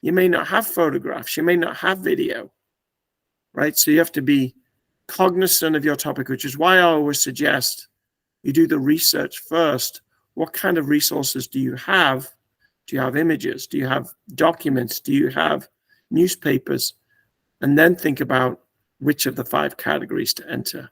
you may not have photographs. You may not have video, right? So you have to be cognizant of your topic, which is why I always suggest you do the research first. What kind of resources do you have? Do you have images? Do you have documents? Do you have newspapers? And then think about which of the 5 categories to enter.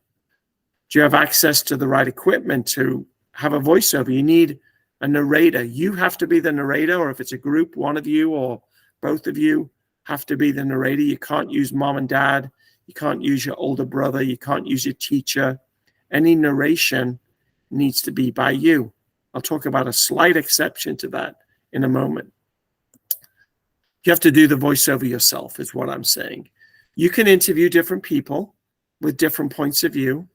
Do you have access to the right equipment to have a voiceover? You need a narrator. You have to be the narrator, or if it's a group, one of you or both of you have to be the narrator. You can't use mom and dad. You can't use your older brother. You can't use your teacher. Any narration needs to be by you. I'll talk about a slight exception to that in a moment. You have to do the voiceover yourself, is what I'm saying. You can interview different people with different points of view.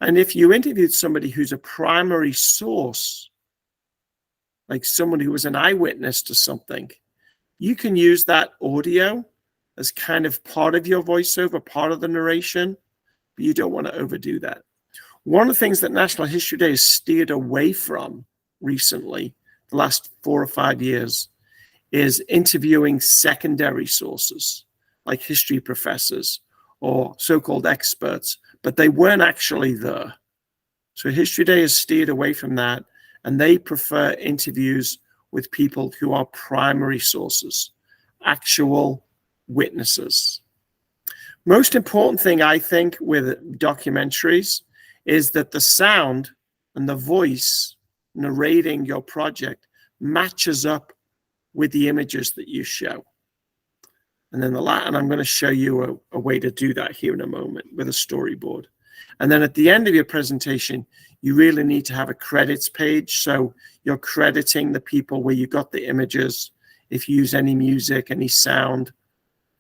And if you interviewed somebody who's a primary source, like someone who was an eyewitness to something, you can use that audio as kind of part of your voiceover, part of the narration, but you don't want to overdo that. One of the things that National History Day has steered away from recently, the last 4 or 5 years, is interviewing secondary sources like history professors or so-called experts, but they weren't actually there. So History Day has steered away from that, and they prefer interviews with people who are primary sources, actual witnesses. Most important thing, I think, with documentaries is that the sound and the voice narrating your project matches up with the images that you show. And then and I'm going to show you a way to do that here in a moment with a storyboard. And then at the end of your presentation, you really need to have a credits page. So you're crediting the people where you got the images. If you use any music, any sound,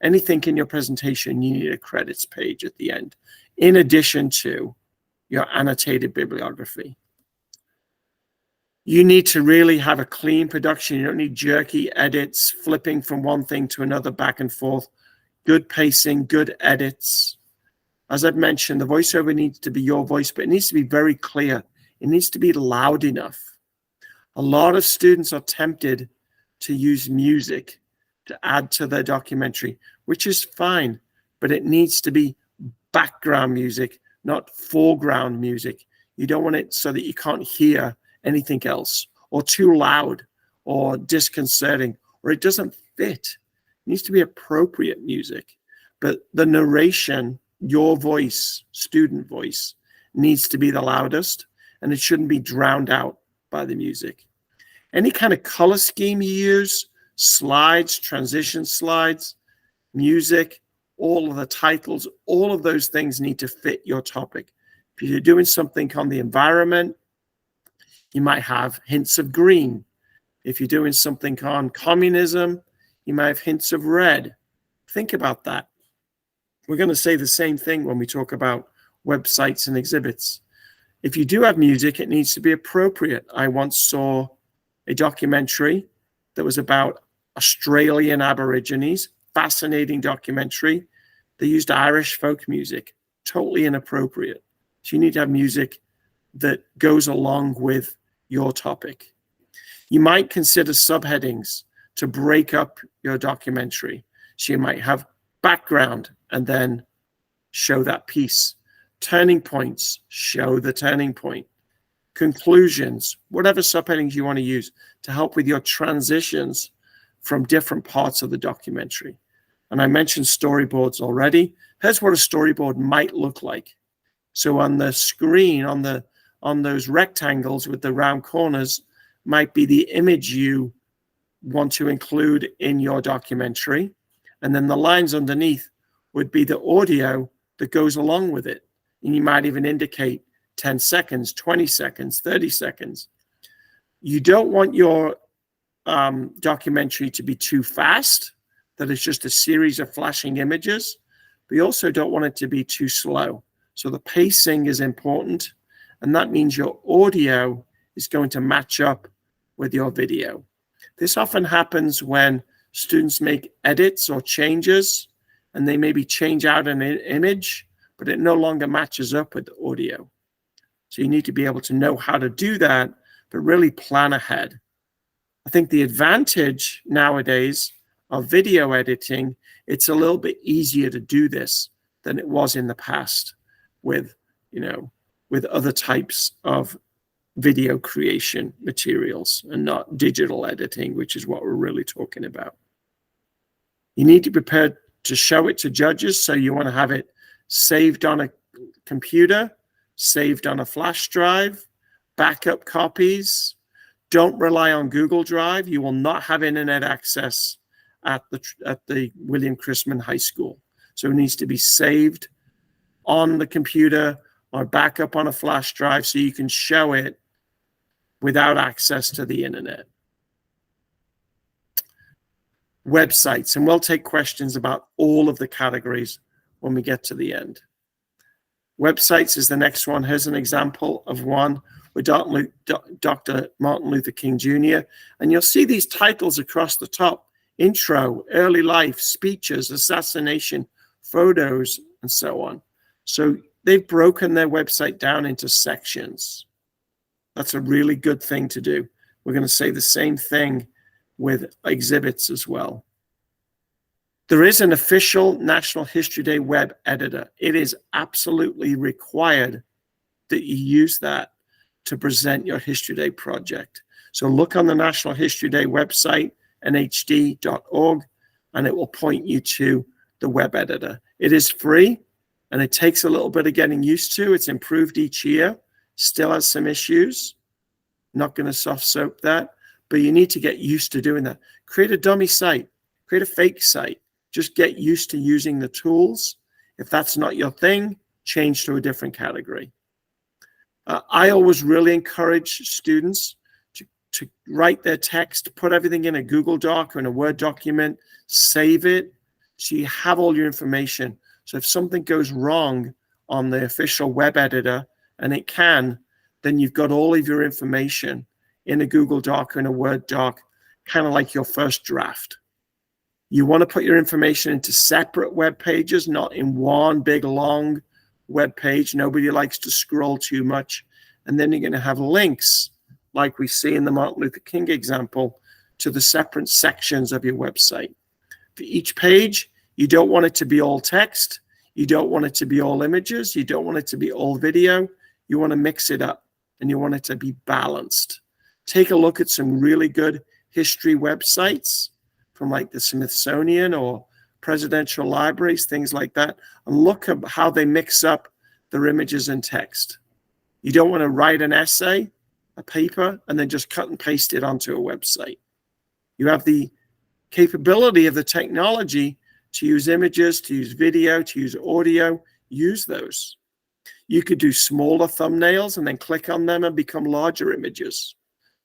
anything in your presentation, you need a credits page at the end, in addition to your annotated bibliography. You need to really have a clean production. You don't need jerky edits, flipping from one thing to another back and forth. Good pacing, good edits. As I've mentioned, the voiceover needs to be your voice, but it needs to be very clear. It needs to be loud enough. A lot of students are tempted to use music to add to their documentary, which is fine, but it needs to be background music, not foreground music. You don't want it so that you can't hear anything else, or too loud, or disconcerting, or it doesn't fit. It needs to be appropriate music. But the narration, your voice, student voice, needs to be the loudest, and it shouldn't be drowned out by the music. Any kind of color scheme you use, slides, transition slides, music, all of the titles, all of those things need to fit your topic. If you're doing something on the environment, you might have hints of green. If you're doing something on communism, you might have hints of red. Think about that. We're going to say the same thing when we talk about websites and exhibits. If you do have music, it needs to be appropriate. I once saw a documentary that was about Australian Aborigines, fascinating documentary. They used Irish folk music, totally inappropriate. So you need to have music that goes along with your topic. You might consider subheadings to break up your documentary. So you might have background and then show that piece. Turning points, show the turning point. Conclusions, whatever subheadings you want to use to help with your transitions from different parts of the documentary. And I mentioned storyboards already. Here's what a storyboard might look like. So on the screen, on those rectangles with the round corners, might be the image you want to include in your documentary. And then the lines underneath would be the audio that goes along with it. And you might even indicate 10 seconds, 20 seconds, 30 seconds. You don't want your documentary to be too fast, that it's just a series of flashing images, but you also don't want it to be too slow. So the pacing is important, and that means your audio is going to match up with your video. This often happens when students make edits or changes, and they maybe change out an image, but it no longer matches up with the audio. So you need to be able to know how to do that, but really plan ahead. I think the advantage nowadays of video editing, it's a little bit easier to do this than it was in the past with other types of video creation materials and not digital editing, which is what we're really talking about. You need to be prepared to show it to judges. So you want to have it saved on a computer, saved on a flash drive, backup copies. Don't rely on Google Drive. You will not have internet access at the William Chrisman High School. So it needs to be saved on the computer or backup on a flash drive so you can show it without access to the internet. Websites, and we'll take questions about all of the categories when we get to the end. Websites is the next one. Here's an example of one with Dr. Martin Luther King Jr. And you'll see these titles across the top: intro, early life, speeches, assassination, photos, and so on. So they've broken their website down into sections. That's a really good thing to do. We're going to say the same thing with exhibits as well. There is an official National History Day web editor. It is absolutely required that you use that to present your History Day project. So look on the National History Day website, nhd.org, and it will point you to the web editor. It is free, and it takes a little bit of getting used to. It's improved each year, still has some issues. Not going to soft soap that, but you need to get used to doing that. Create a dummy site, create a fake site. Just get used to using the tools. If that's not your thing, change to a different category. I always really encourage students to write their text, put everything in a Google Doc or in a Word document, save it, so you have all your information. So if something goes wrong on the official web editor, and it can, then you've got all of your information in a Google Doc or in a Word doc, kind of like your first draft. You want to put your information into separate web pages, not in one big long web page. Nobody likes to scroll too much. And then you're going to have links, like we see in the Martin Luther King example, to the separate sections of your website. For each page, you don't want it to be all text. You don't want it to be all images. You don't want it to be all video. You want to mix it up, and you want it to be balanced. Take a look at some really good history websites from like the Smithsonian or presidential libraries, things like that, and look at how they mix up their images and text. You don't want to write an essay, a paper, and then just cut and paste it onto a website. You have the capability of the technology to use images, to use video, to use audio. Use those. You could do smaller thumbnails and then click on them and become larger images.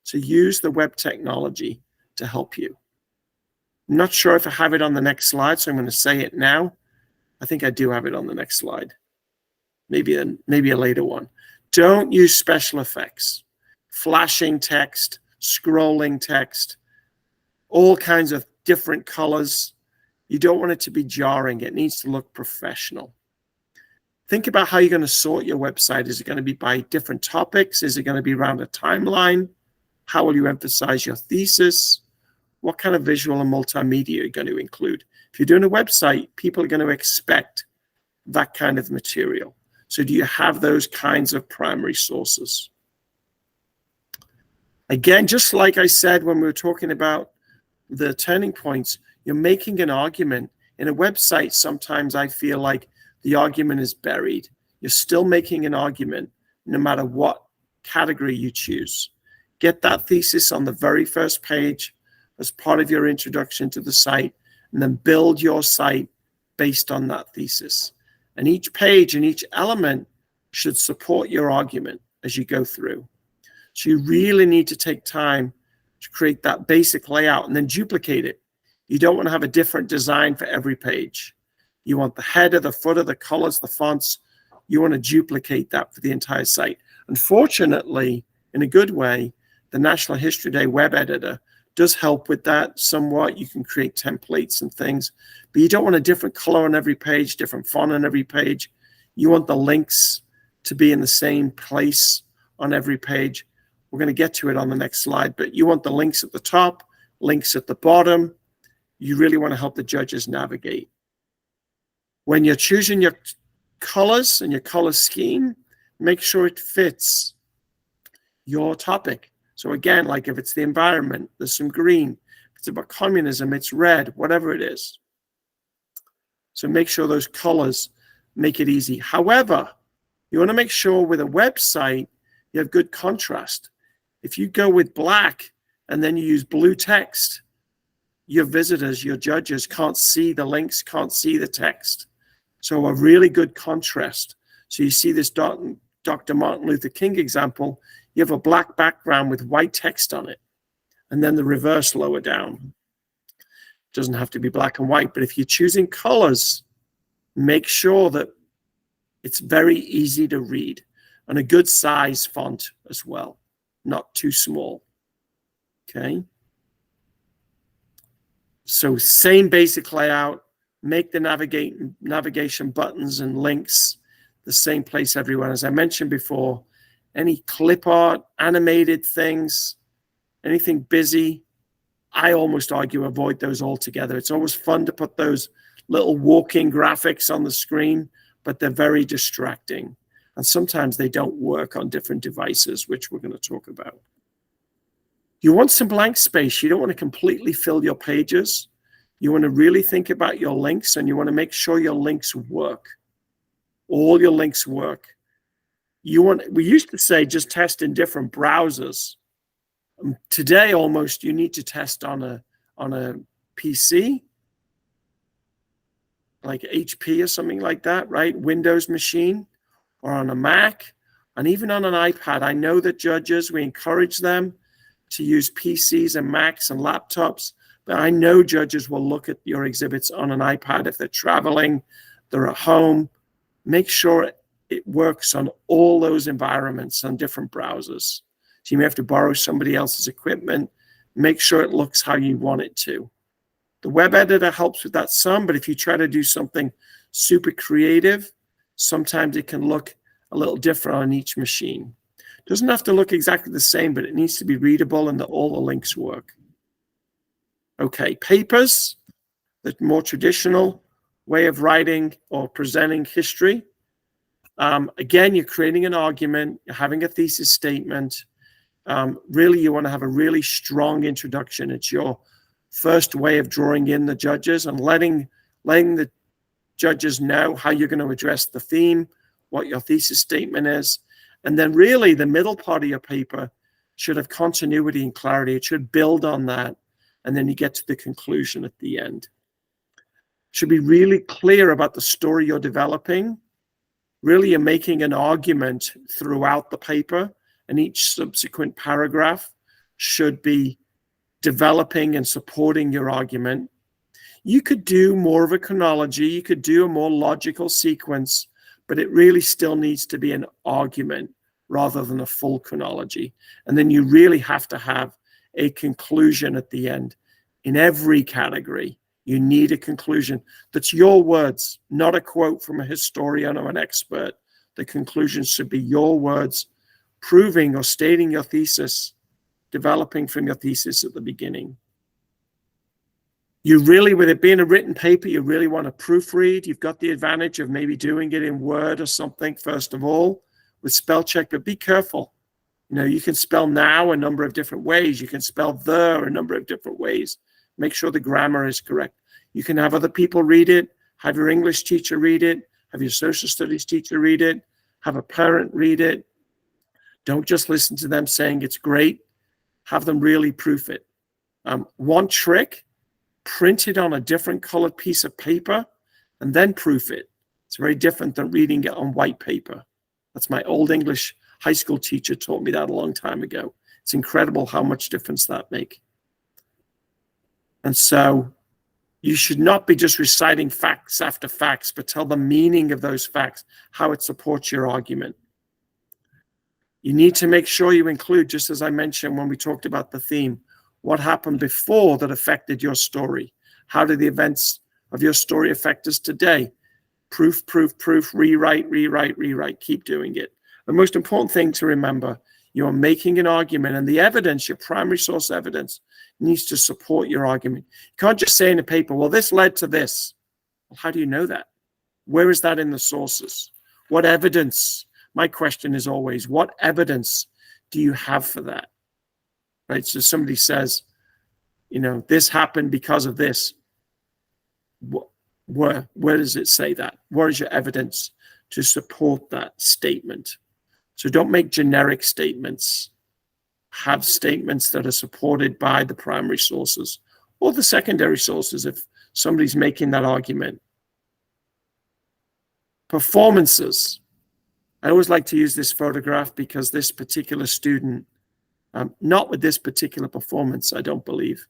So use the web technology to help you. I'm not sure if I have it on the next slide, so I'm going to say it now. I think I do have it on the next slide. Maybe a later one. Don't use special effects. Flashing text, scrolling text, all kinds of different colors. You don't want it to be jarring. It needs to look professional. Think about how you're going to sort your website. Is it going to be by different topics? Is it going to be around a timeline? How will you emphasize your thesis? What kind of visual and multimedia are you going to include? If you're doing a website, people are going to expect that kind of material. So do you have those kinds of primary sources? Again, just like I said when we were talking about the turning points, you're making an argument. In a website, sometimes I feel like the argument is buried. You're still making an argument no matter what category you choose. Get that thesis on the very first page as part of your introduction to the site, and then build your site based on that thesis. And each page and each element should support your argument as you go through. So you really need to take time to create that basic layout and then duplicate it. You don't want to have a different design for every page. You want the header, the footer, the colors, the fonts. You want to duplicate that for the entire site. Unfortunately, in a good way, the National History Day web editor does help with that somewhat. You can create templates and things, but you don't want a different color on every page, different font on every page. You want the links to be in the same place on every page. We're going to get to it on the next slide, but you want the links at the top, links at the bottom. You really want to help the judges navigate. When you're choosing your colors and your color scheme, make sure it fits your topic. So again, like if it's the environment, there's some green. If it's about communism, it's red, whatever it is. So make sure those colors make it easy. However, you want to make sure with a website, you have good contrast. If you go with black and then you use blue text, your visitors, your judges can't see the links, can't see the text. So a really good contrast. So you see this Dr. Martin Luther King example, you have a black background with white text on it, and then the reverse lower down. It doesn't have to be black and white, but if you're choosing colors, make sure that it's very easy to read and a good size font as well, not too small. Okay. So same basic layout, make the navigation buttons and links the same place everywhere. As I mentioned before, any clip art, animated things, anything busy, I almost argue avoid those altogether. It's always fun to put those little walking graphics on the screen, but they're very distracting. And sometimes they don't work on different devices, which we're going to talk about. You want some blank space. You don't want to completely fill your pages. You want to really think about your links, and you want to make sure your links work. All your links work. We used to say just test in different browsers. Today, almost you need to test on a PC, like HP or something like that, right? Windows machine, or on a Mac, and even on an iPad. I know that judges, we encourage them to use PCs and Macs and laptops, but I know judges will look at your exhibits on an iPad if they're traveling, they're at home. Make sure it works on all those environments on different browsers. So you may have to borrow somebody else's equipment. Make sure it looks how you want it to. The web editor helps with that some, but if you try to do something super creative, sometimes it can look a little different on each machine. It doesn't have to look exactly the same, but it needs to be readable and that all the links work. Okay, papers, the more traditional way of writing or presenting history. Again, you're creating an argument, you're having a thesis statement. Really, you want to have a really strong introduction. It's your first way of drawing in the judges and letting the judges know how you're going to address the theme, what your thesis statement is. And then really the middle part of your paper should have continuity and clarity. It should build on that. And then you get to the conclusion at the end. It should be really clear about the story you're developing. Really, you're making an argument throughout the paper, and each subsequent paragraph should be developing and supporting your argument. You could do more of a chronology. You could do a more logical sequence, but it really still needs to be an argument rather than a full chronology. And then you really have to have a conclusion at the end. In every category, you need a conclusion that's your words, not a quote from a historian or an expert. The conclusion should be your words, proving or stating your thesis, developing from your thesis at the beginning. You really, with it being a written paper, you really want to proofread. You've got the advantage of maybe doing it in Word or something, first of all, with spell check, but be careful. You know, you can spell now a number of different ways. You can spell the a number of different ways. Make sure the grammar is correct. You can have other people read it, have your English teacher read it, have your social studies teacher read it, have a parent read it. Don't just listen to them saying it's great. Have them really proof it. One trick, print it on a different colored piece of paper and then proof it. It's very different than reading it on white paper. That's my old English high school teacher taught me that a long time ago. It's incredible how much difference that makes. And so you should not be just reciting facts after facts, but tell the meaning of those facts, how it supports your argument. You need to make sure you include, just as I mentioned when we talked about the theme, what happened before that affected your story. How do the events of your story affect us today? Proof, proof, proof, rewrite, rewrite, rewrite. Keep doing it. The most important thing to remember, you are making an argument, and the evidence, your primary source evidence, needs to support your argument. You can't just say in a paper, well, this led to this. Well, how do you know that? Where is that in the sources? What evidence? My question is always, what evidence do you have for that? Right? So somebody says, you know, this happened because of this. Where does it say that? Where is your evidence to support that statement? So don't make generic statements. Have statements that are supported by the primary sources or the secondary sources if somebody's making that argument. Performances. I always like to use this photograph because this particular student, not with this particular performance, I don't believe,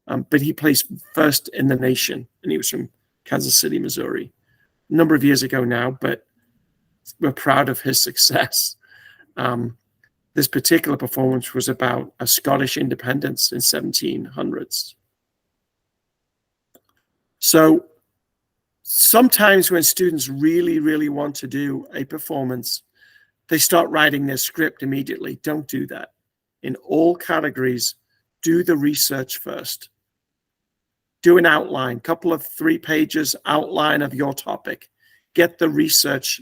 but he placed first in the nation, and he was from Kansas City, Missouri, a number of years ago now, but we're proud of his success. This particular performance was about a Scottish independence in 1700s. So sometimes when students really, really want to do a performance, they start writing their script immediately. Don't do that. In all categories, do the research first. Do an outline, couple of 3 pages outline of your topic. Get the research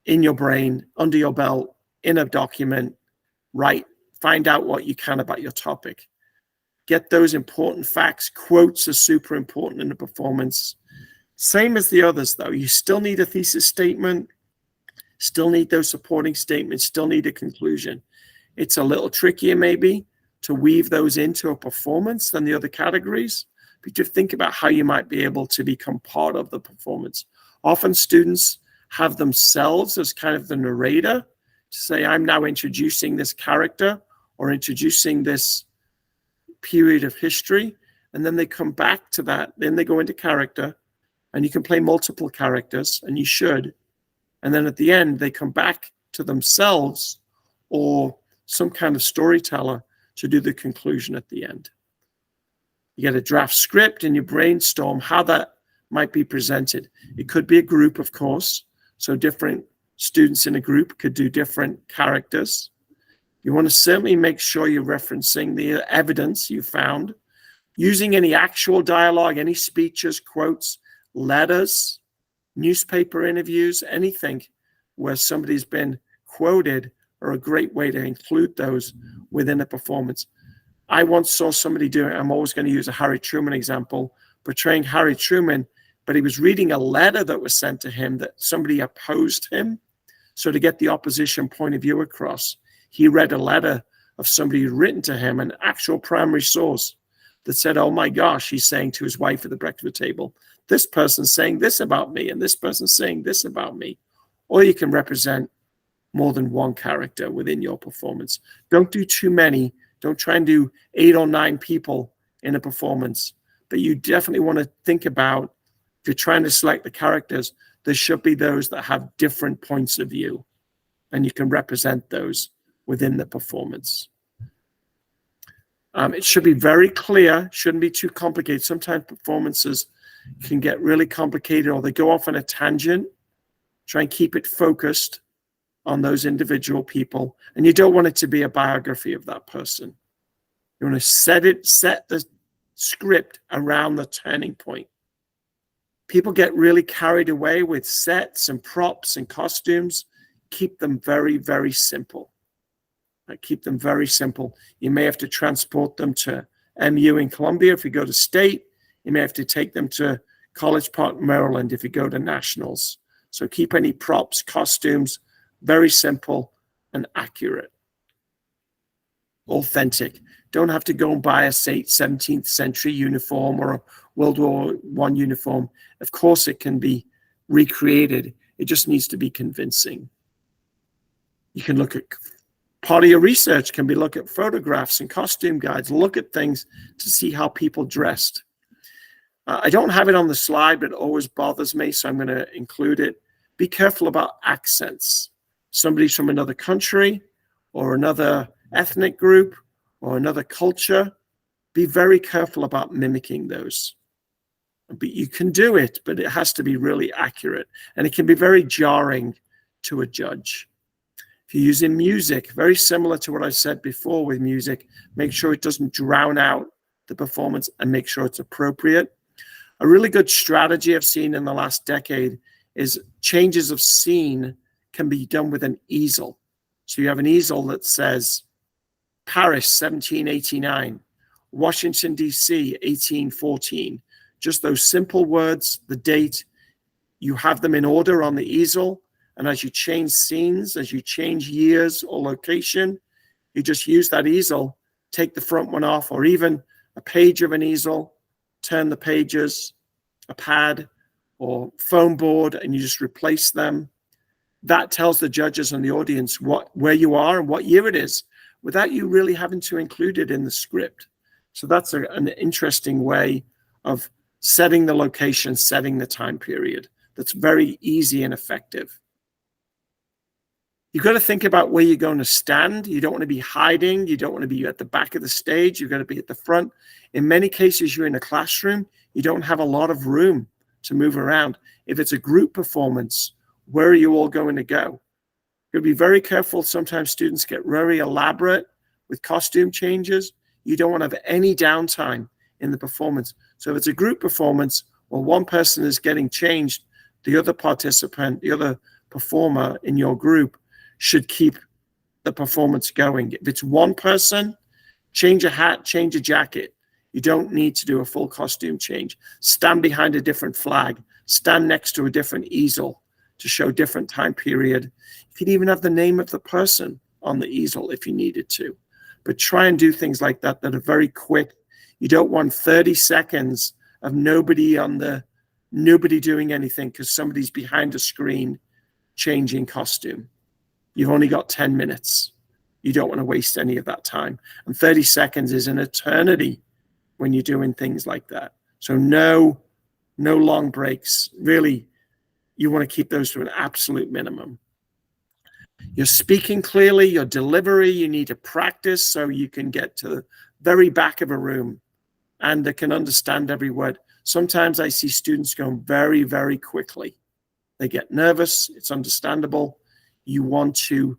in your brain, under your belt, in a document. Write find out what you can about your topic. Get those important facts. Quotes are super important in the performance. Same as the others, though. You still need a thesis statement, still need those supporting statements, still need a conclusion. It's a little trickier maybe to weave those into a performance than the other categories, but you think about how you might be able to become part of the performance. Often students have themselves as kind of the narrator to say, I'm now introducing this character or introducing this period of history, and then they come back to that. Then they go into character, and you can play multiple characters, and you should. And then at the end, they come back to themselves or some kind of storyteller to do the conclusion at the end. You get a draft script and you brainstorm how that might be presented. It could be a group, of course. So different students in a group could do different characters. You want to certainly make sure you're referencing the evidence you found, using any actual dialogue, any speeches, quotes, letters, newspaper interviews, anything where somebody's been quoted are a great way to include those within a performance. I once saw somebody do it. I'm always going to use a Harry Truman example, portraying Harry Truman, but he was reading a letter that was sent to him that somebody opposed him. So to get the opposition point of view across, he read a letter of somebody who'd written to him, an actual primary source that said, oh my gosh, he's saying to his wife at the breakfast table, this person's saying this about me and this person's saying this about me. Or you can represent more than one character within your performance. Don't do too many. Don't try and do 8 or 9 people in a performance. But you definitely want to think about, if you're trying to select the characters, there should be those that have different points of view. And you can represent those within the performance. It should be very clear, shouldn't be too complicated. Sometimes performances can get really complicated or they go off on a tangent. Try and keep it focused on those individual people. And you don't want it to be a biography of that person. You want to set the script around the turning point. People get really carried away with sets and props and costumes. Keep them very, very simple. Keep them very simple. You may have to transport them to MU in Columbia if you go to state. You may have to take them to College Park, Maryland if you go to nationals. So keep any props, costumes, very simple and accurate. Authentic. Don't have to go and buy a 17th century uniform or a World War I uniform. Of course it can be recreated. It just needs to be convincing. You can look at, part of your research can be look at photographs and costume guides, look at things to see how people dressed. I don't have it on the slide, but it always bothers me, so I'm going to include it. Be careful about accents. Somebody's from another country or another ethnic group or another culture. Be very careful about mimicking those. But you can do it, but it has to be really accurate. And it can be very jarring to a judge. If you're using music, very similar to what I said before with music, make sure it doesn't drown out the performance and make sure it's appropriate. A really good strategy I've seen in the last decade is changes of scene can be done with an easel. So you have an easel that says Paris, 1789, Washington, D.C., 1814. Just those simple words, the date, you have them in order on the easel. And as you change scenes, as you change years or location, you just use that easel, take the front one off, or even a page of an easel, turn the pages, a pad or foam board, and you just replace them. That tells the judges and the audience where you are and what year it is without you really having to include it in the script. So that's an interesting way of setting the location, setting the time period. That's very easy and effective. You've got to think about where you're going to stand. You don't want to be hiding. You don't want to be at the back of the stage. You've got to be at the front. In many cases, you're in a classroom. You don't have a lot of room to move around. If it's a group performance, where are you all going to go? You'll be very careful. Sometimes students get very elaborate with costume changes. You don't want to have any downtime in the performance. So if it's a group performance or one person is getting changed, the other participant, the other performer in your group should keep the performance going. If it's one person, change a hat, change a jacket. You don't need to do a full costume change. Stand behind a different flag. Stand next to a different easel to show different time period. You could even have the name of the person on the easel if you needed to. But try and do things like that that are very quick. You don't want 30 seconds of nobody doing anything because somebody's behind a screen changing costume. You've only got 10 minutes. You don't want to waste any of that time. And 30 seconds is an eternity when you're doing things like that. So no long breaks. Really, you want to keep those to an absolute minimum. You're speaking clearly, your delivery, you need to practice so you can get to the very back of a room and they can understand every word. Sometimes I see students going very, very quickly. They get nervous. It's understandable. You want to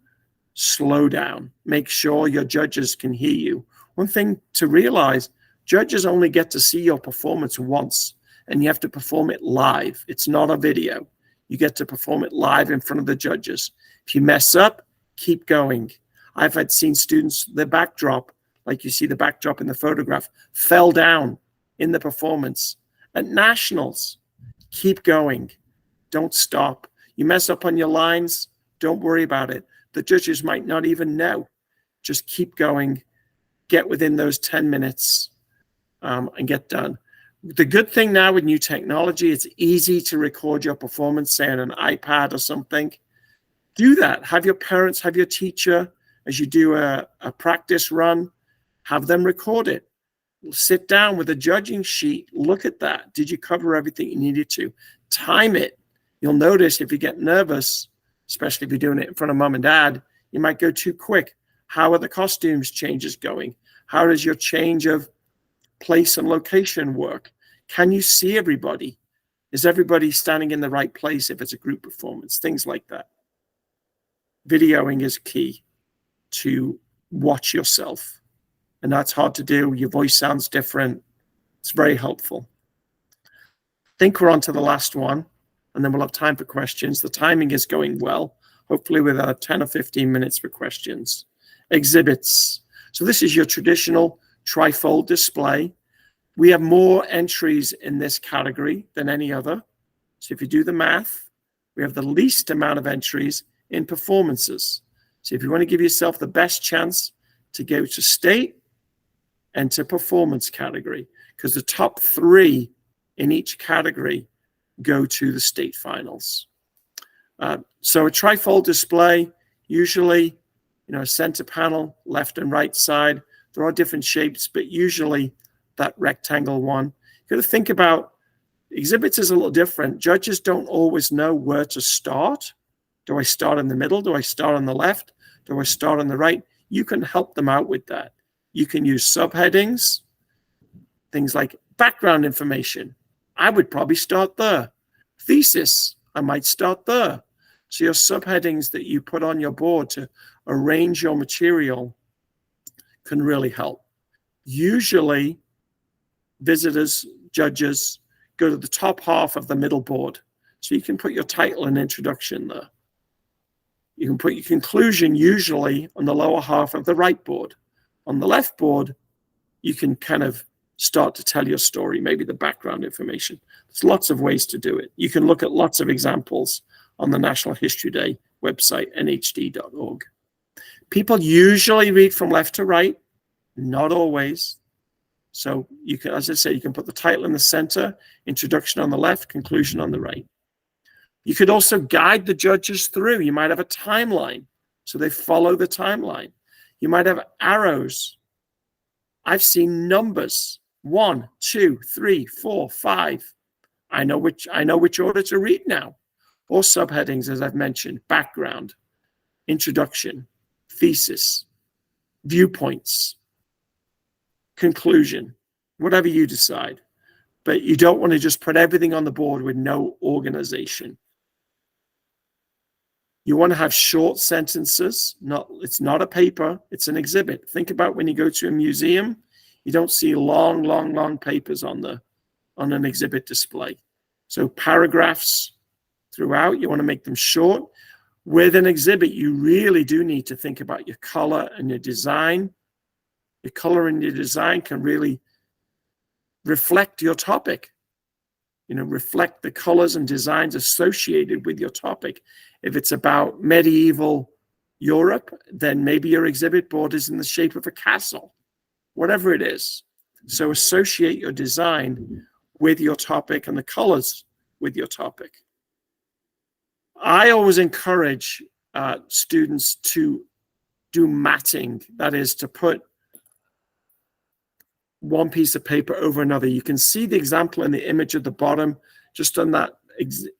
slow down. Make sure your judges can hear you. One thing to realize, judges only get to see your performance once, and you have to perform it live. It's not a video. You get to perform it live in front of the judges. If you mess up, keep going. I've seen students, the backdrop, like you see the backdrop in the photograph, fell down in the performance. At nationals, keep going. Don't stop. You mess up on your lines, don't worry about it. The judges might not even know. Just keep going. Get within those 10 minutes and get done. The good thing now with new technology, it's easy to record your performance, say on an iPad or something. Do that. Have your parents, have your teacher, as you do a practice run, have them record it. Sit down with a judging sheet. Look at that. Did you cover everything you needed to? Time it. You'll notice if you get nervous, especially if you're doing it in front of mom and dad, you might go too quick. How are the costumes changes going? How does your change of place and location work? Can you see everybody? Is everybody standing in the right place if it's a group performance? Things like that. Videoing is key to watch yourself. And that's hard to do. Your voice sounds different. It's very helpful. I think we're on to the last one, and then we'll have time for questions. The timing is going well, hopefully with 10 or 15 minutes for questions. Exhibits. So this is your traditional trifold display. We have more entries in this category than any other. So if you do the math, we have the least amount of entries in performances. So if you want to give yourself the best chance to go to state and to performance category, because the top 3 in each category go to the state finals. So a trifold display, usually, a center panel, left and right side. There are different shapes, but usually that rectangle one. You got to think about exhibits is a little different. Judges don't always know where to start. Do I start in the middle? Do I start on the left? Do I start on the right? You can help them out with that. You can use subheadings, things like background information. I would probably start there. Thesis, I might start there. So your subheadings that you put on your board to arrange your material can really help. Usually, visitors, judges, go to the top half of the middle board. So you can put your title and introduction there. You can put your conclusion usually on the lower half of the right board. On the left board, you can kind of start to tell your story, maybe the background information. There's lots of ways to do it. You can look at lots of examples on the National History Day website, nhd.org. People usually read from left to right, not always. So you can, as I say, you can put the title in the center, introduction on the left, conclusion on the right. You could also guide the judges through. You might have a timeline, so they follow the timeline. You might have arrows. I've seen numbers, 1, 2, 3, 4, 5. I know which order to read now. Or subheadings, as I've mentioned, background, introduction, thesis, viewpoints, conclusion, whatever you decide. But you don't want to just put everything on the board with no organization. You want to have short sentences. It's not a paper, it's an exhibit. Think about when you go to a museum, you don't see long papers on an exhibit display. So paragraphs throughout, you want to make them short. With an exhibit, you really do need to think about your color and your design. Your color and your design can really reflect your topic. Reflect the colors and designs associated with your topic. If it's about medieval Europe, then maybe your exhibit board is in the shape of a castle, whatever it is. So associate your design with your topic and the colors with your topic. I always encourage students to do matting, that is to put one piece of paper over another. You can see the example in the image at the bottom, just on that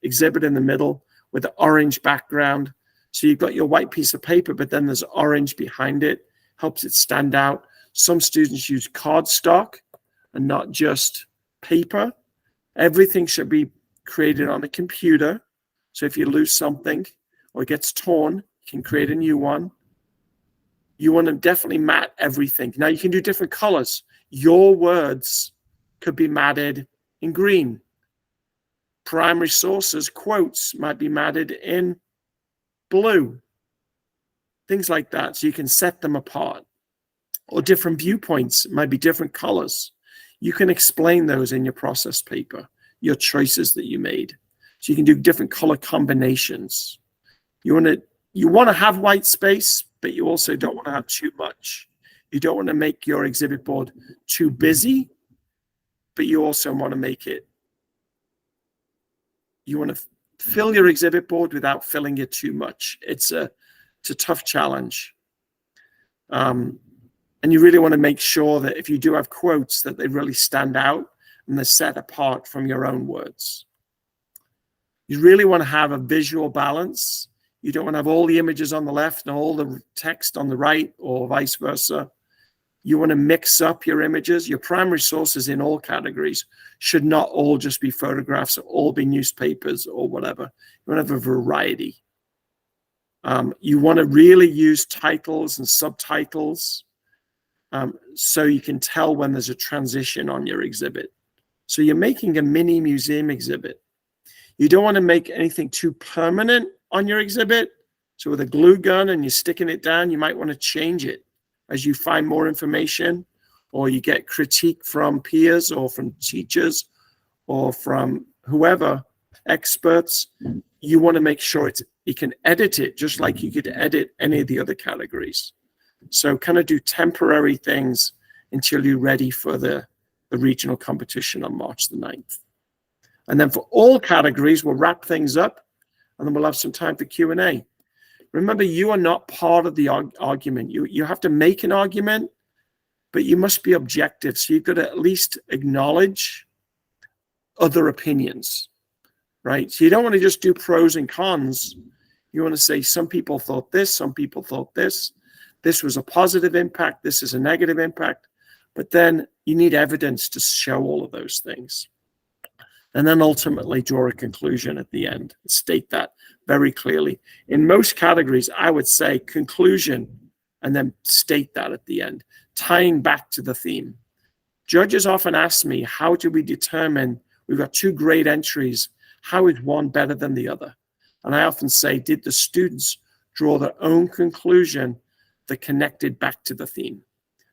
exhibit in the middle with the orange background. So you've got your white piece of paper, but then there's orange behind it, helps it stand out. Some students use cardstock and not just paper. Everything should be created on a computer. So if you lose something or it gets torn, you can create a new one. You want to definitely mat everything. Now you can do different colors. Your words could be matted in green. Primary sources, quotes, might be matted in blue. Things like that, so you can set them apart. Or different viewpoints might be different colors. You can explain those in your process paper, your choices that you made. So you can do different color combinations. You want to have white space, but you also don't want to have too much. You don't want to make your exhibit board too busy, but you also want to make it, you want to fill your exhibit board without filling it too much. It's a tough challenge. And you really want to make sure that if you do have quotes, that they really stand out and they're set apart from your own words. You really want to have a visual balance. You don't want to have all the images on the left and all the text on the right, or vice versa. You want to mix up your images. Your primary sources in all categories should not all just be photographs or all be newspapers or whatever. You want to have a variety. You want to really use titles and subtitles so you can tell when there's a transition on your exhibit. So you're making a mini museum exhibit. You don't want to make anything too permanent on your exhibit. So with a glue gun and you're sticking it down, you might want to change it as you find more information, or you get critique from peers or from teachers or from whoever, experts. You want to make sure you can edit it just like you could edit any of the other categories. So kind of do temporary things until you're ready for the regional competition on March the 9th. And then for all categories, we'll wrap things up and then we'll have some time for Q&A. Remember, you are not part of the argument. You have to make an argument, but you must be objective. So you've got to at least acknowledge other opinions, right? So you don't want to just do pros and cons. You want to say some people thought this, some people thought this. This was a positive impact. This is a negative impact. But then you need evidence to show all of those things. And then ultimately draw a conclusion at the end. State that very clearly. In most categories, I would say conclusion and then state that at the end, tying back to the theme. Judges often ask me, how do we determine, we've got two great entries, how is one better than the other? And I often say, did the students draw their own conclusion that connected back to the theme?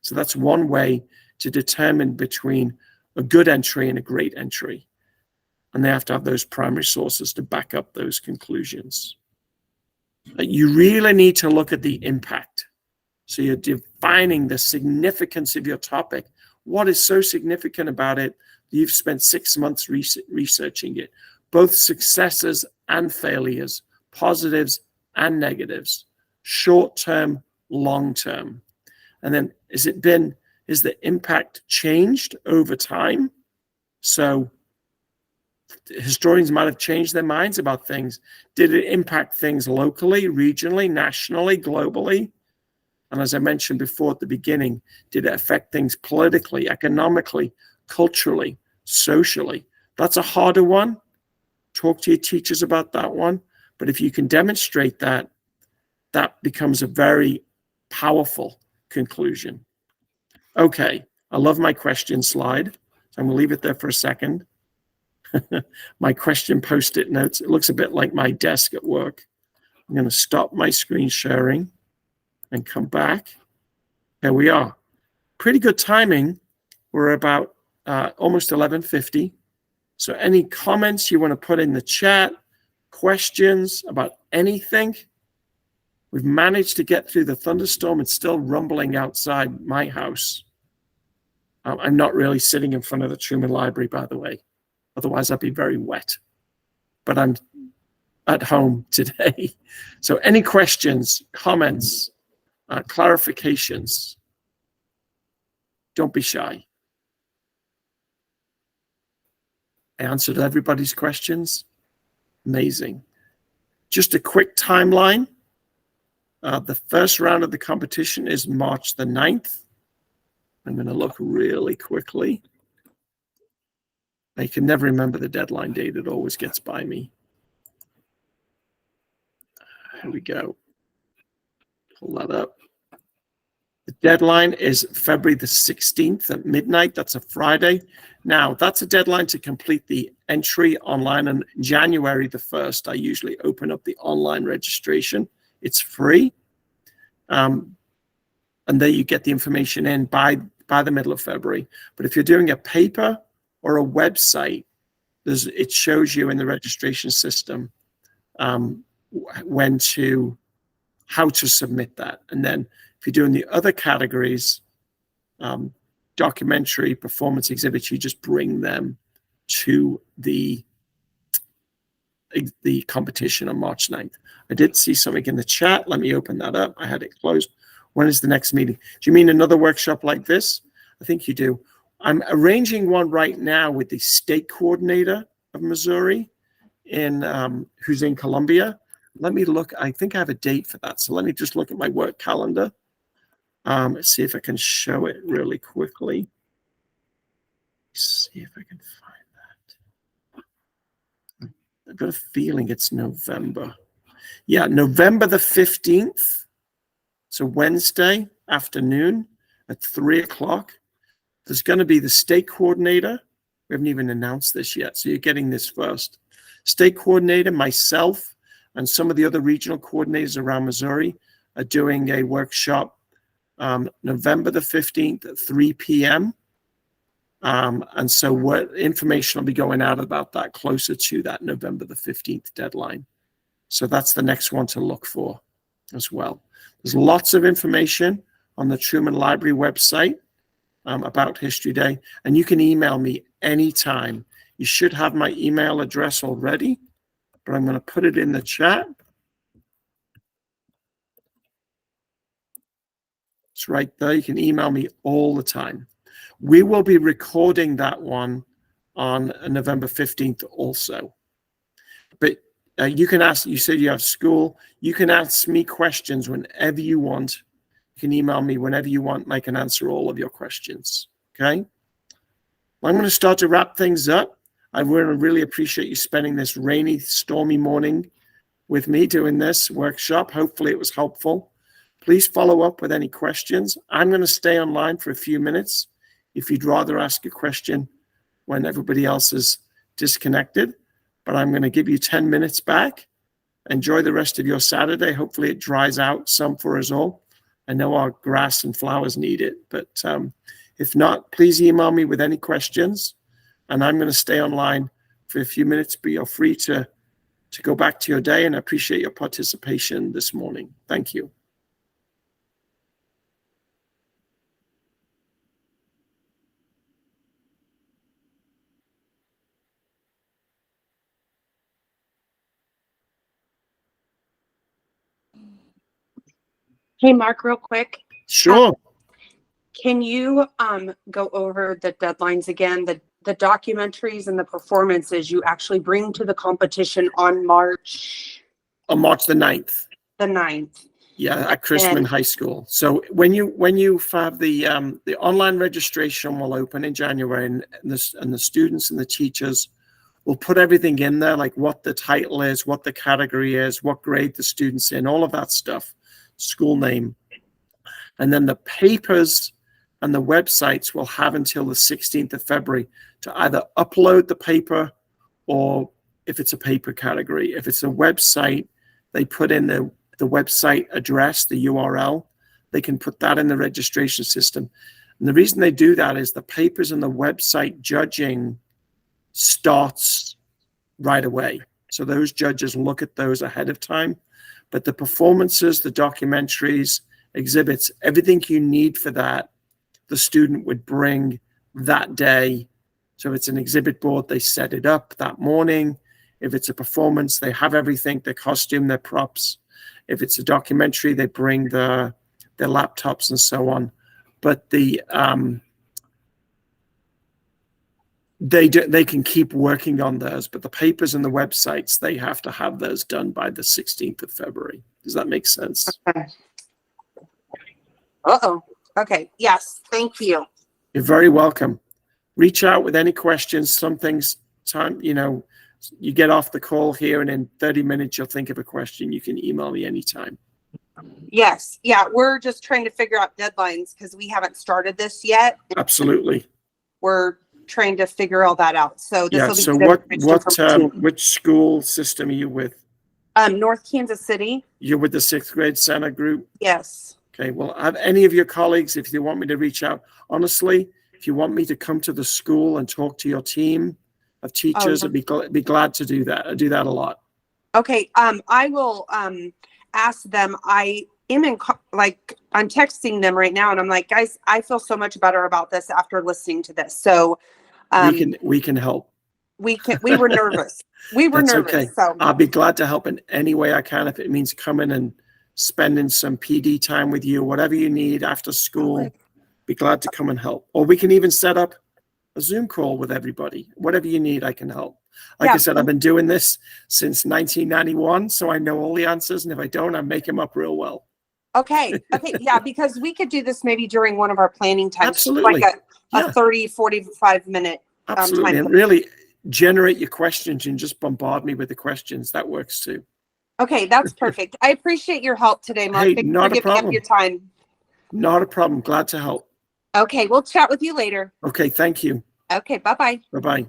So that's one way to determine between a good entry and a great entry. And they have to have those primary sources to back up those conclusions. You really need to look at the impact. So you're defining the significance of your topic. What is so significant about it? You've spent 6 months researching it, both successes and failures, positives and negatives, short-term, long-term. And then is the impact changed over time? So historians might have changed their minds about things. Did it impact things locally, regionally, nationally, globally? And as I mentioned before at the beginning, did it affect things politically, economically, culturally, socially? That's a harder one. Talk to your teachers about that one. But if you can demonstrate that, that becomes a very powerful conclusion. Okay, I love my question slide. So I'm going to leave it there for a second. My question post-it notes. It looks a bit like my desk at work. I'm going to stop my screen sharing and come back. Here we are. Pretty good timing. We're about almost 11:50. So any comments you want to put in the chat, questions about anything? We've managed to get through the thunderstorm. It's still rumbling outside my house. I'm not really sitting in front of the Truman Library, by the way. Otherwise, I'd be very wet. But I'm at home today. So any questions, comments, clarifications? Don't be shy. I answered everybody's questions. Amazing. Just a quick timeline. The first round of the competition is March the 9th. I'm going to look really quickly. I can never remember the deadline date. It always gets by me. Here we go. Pull that up. The deadline is February the 16th at midnight. That's a Friday. Now, that's a deadline to complete the entry online. And January the 1st, I usually open up the online registration. It's free. And there you get the information in by the middle of February. But if you're doing a paper or a website, it shows you in the registration system how to submit that. And then if you're doing the other categories, documentary, performance exhibits, you just bring them to the competition on March 9th. I did see something in the chat. Let me open that up. I had it closed. When is the next meeting? Do you mean another workshop like this? I think you do. I'm arranging one right now with the state coordinator of Missouri who's in Columbia. Let me look. I think I have a date for that. So let me just look at my work calendar. See if I can show it really quickly. See if I can find that. I've got a feeling it's November. Yeah, November the 15th. So Wednesday afternoon at 3 o'clock. There's going to be the state coordinator. We haven't even announced this yet, so you're getting this first. State coordinator, myself, and some of the other regional coordinators around Missouri are doing a workshop November the 15th at 3 p.m. And so what information will be going out about that closer to that November the 15th deadline. So that's the next one to look for as well. There's lots of information on the Truman Library website about History Day, and you can email me anytime. You should have my email address already, but I'm going to put it in the chat. It's right there. You can email me all the time. We will be recording that one on November 15th also. But you can ask, you said you have school, you can ask me questions whenever you want. You can email me whenever you want, and I can answer all of your questions, okay? Well, I'm going to start to wrap things up. I really appreciate you spending this rainy, stormy morning with me doing this workshop. Hopefully it was helpful. Please follow up with any questions. I'm going to stay online for a few minutes if you'd rather ask a question when everybody else is disconnected. But I'm going to give you 10 minutes back. Enjoy the rest of your Saturday. Hopefully it dries out some for us all. I know our grass and flowers need it, but if not, please email me with any questions. And I'm going to stay online for a few minutes, but you're free to go back to your day, and I appreciate your participation this morning. Thank you. Hey, Mark, real quick. Sure. Can you go over the deadlines again, the documentaries and the performances you actually bring to the competition on March? On March the 9th. The 9th. Yeah, at Chrisman High School. So when you have the online registration will open in January, and the students and the teachers will put everything in there, like what the title is, what the category is, what grade the student's in, all of that stuff, school name. And then the papers and the websites will have until the 16th of February to either upload the paper, or if it's a paper category, if it's a website, they put in the website address, the URL. They can put that in the registration system. And the reason they do that is the papers and the website judging starts right away. So those judges look at those ahead of time. But the performances, the documentaries, exhibits, everything you need for that, the student would bring that day. So if it's an exhibit board, they set it up that morning. If it's a performance, they have everything, their costume, their props. If it's a documentary, they bring their laptops and so on. But they can keep working on those, but the papers and the websites, they have to have those done by the 16th of February. Does that make sense? Okay. Uh-oh. Okay. Yes. Thank you. You're very welcome. Reach out with any questions. Some things, you get off the call here and in 30 minutes, you'll think of a question. You can email me anytime. Yes. Yeah. We're just trying to figure out deadlines because we haven't started this yet. Absolutely. We're trying to figure all that out. So this will be so which school system are you with? North Kansas City. You're with the 6th grade center group? Yes. Okay. Well, have any of your colleagues, if you want me to reach out, honestly, if you want me to come to the school and talk to your team of teachers, I'd be glad to do that. I do that a lot. Okay. I will ask them. I am I'm texting them right now, and I'm like, guys, I feel so much better about this after listening to this. So we can help. We were nervous. We were That's nervous. Okay. So I'll be glad to help in any way I can. If it means coming and spending some PD time with you, whatever you need after school, be glad to come and help. Or we can even set up a Zoom call with everybody. Whatever you need, I can help. Like I said, I've been doing this since 1991, so I know all the answers. And if I don't, I make them up real well. Okay. Yeah, because we could do this maybe during one of our planning times. Absolutely. Like a 30, 45 minute Absolutely. time. And really generate your questions and just bombard me with the questions. That works too. Okay, that's perfect. I appreciate your help today, Mark. Hey, Thank you not for a giving up problem. your time. Not a problem. Glad to help. Okay, we'll chat with you later. Okay, thank you. Okay, bye-bye. Bye-bye.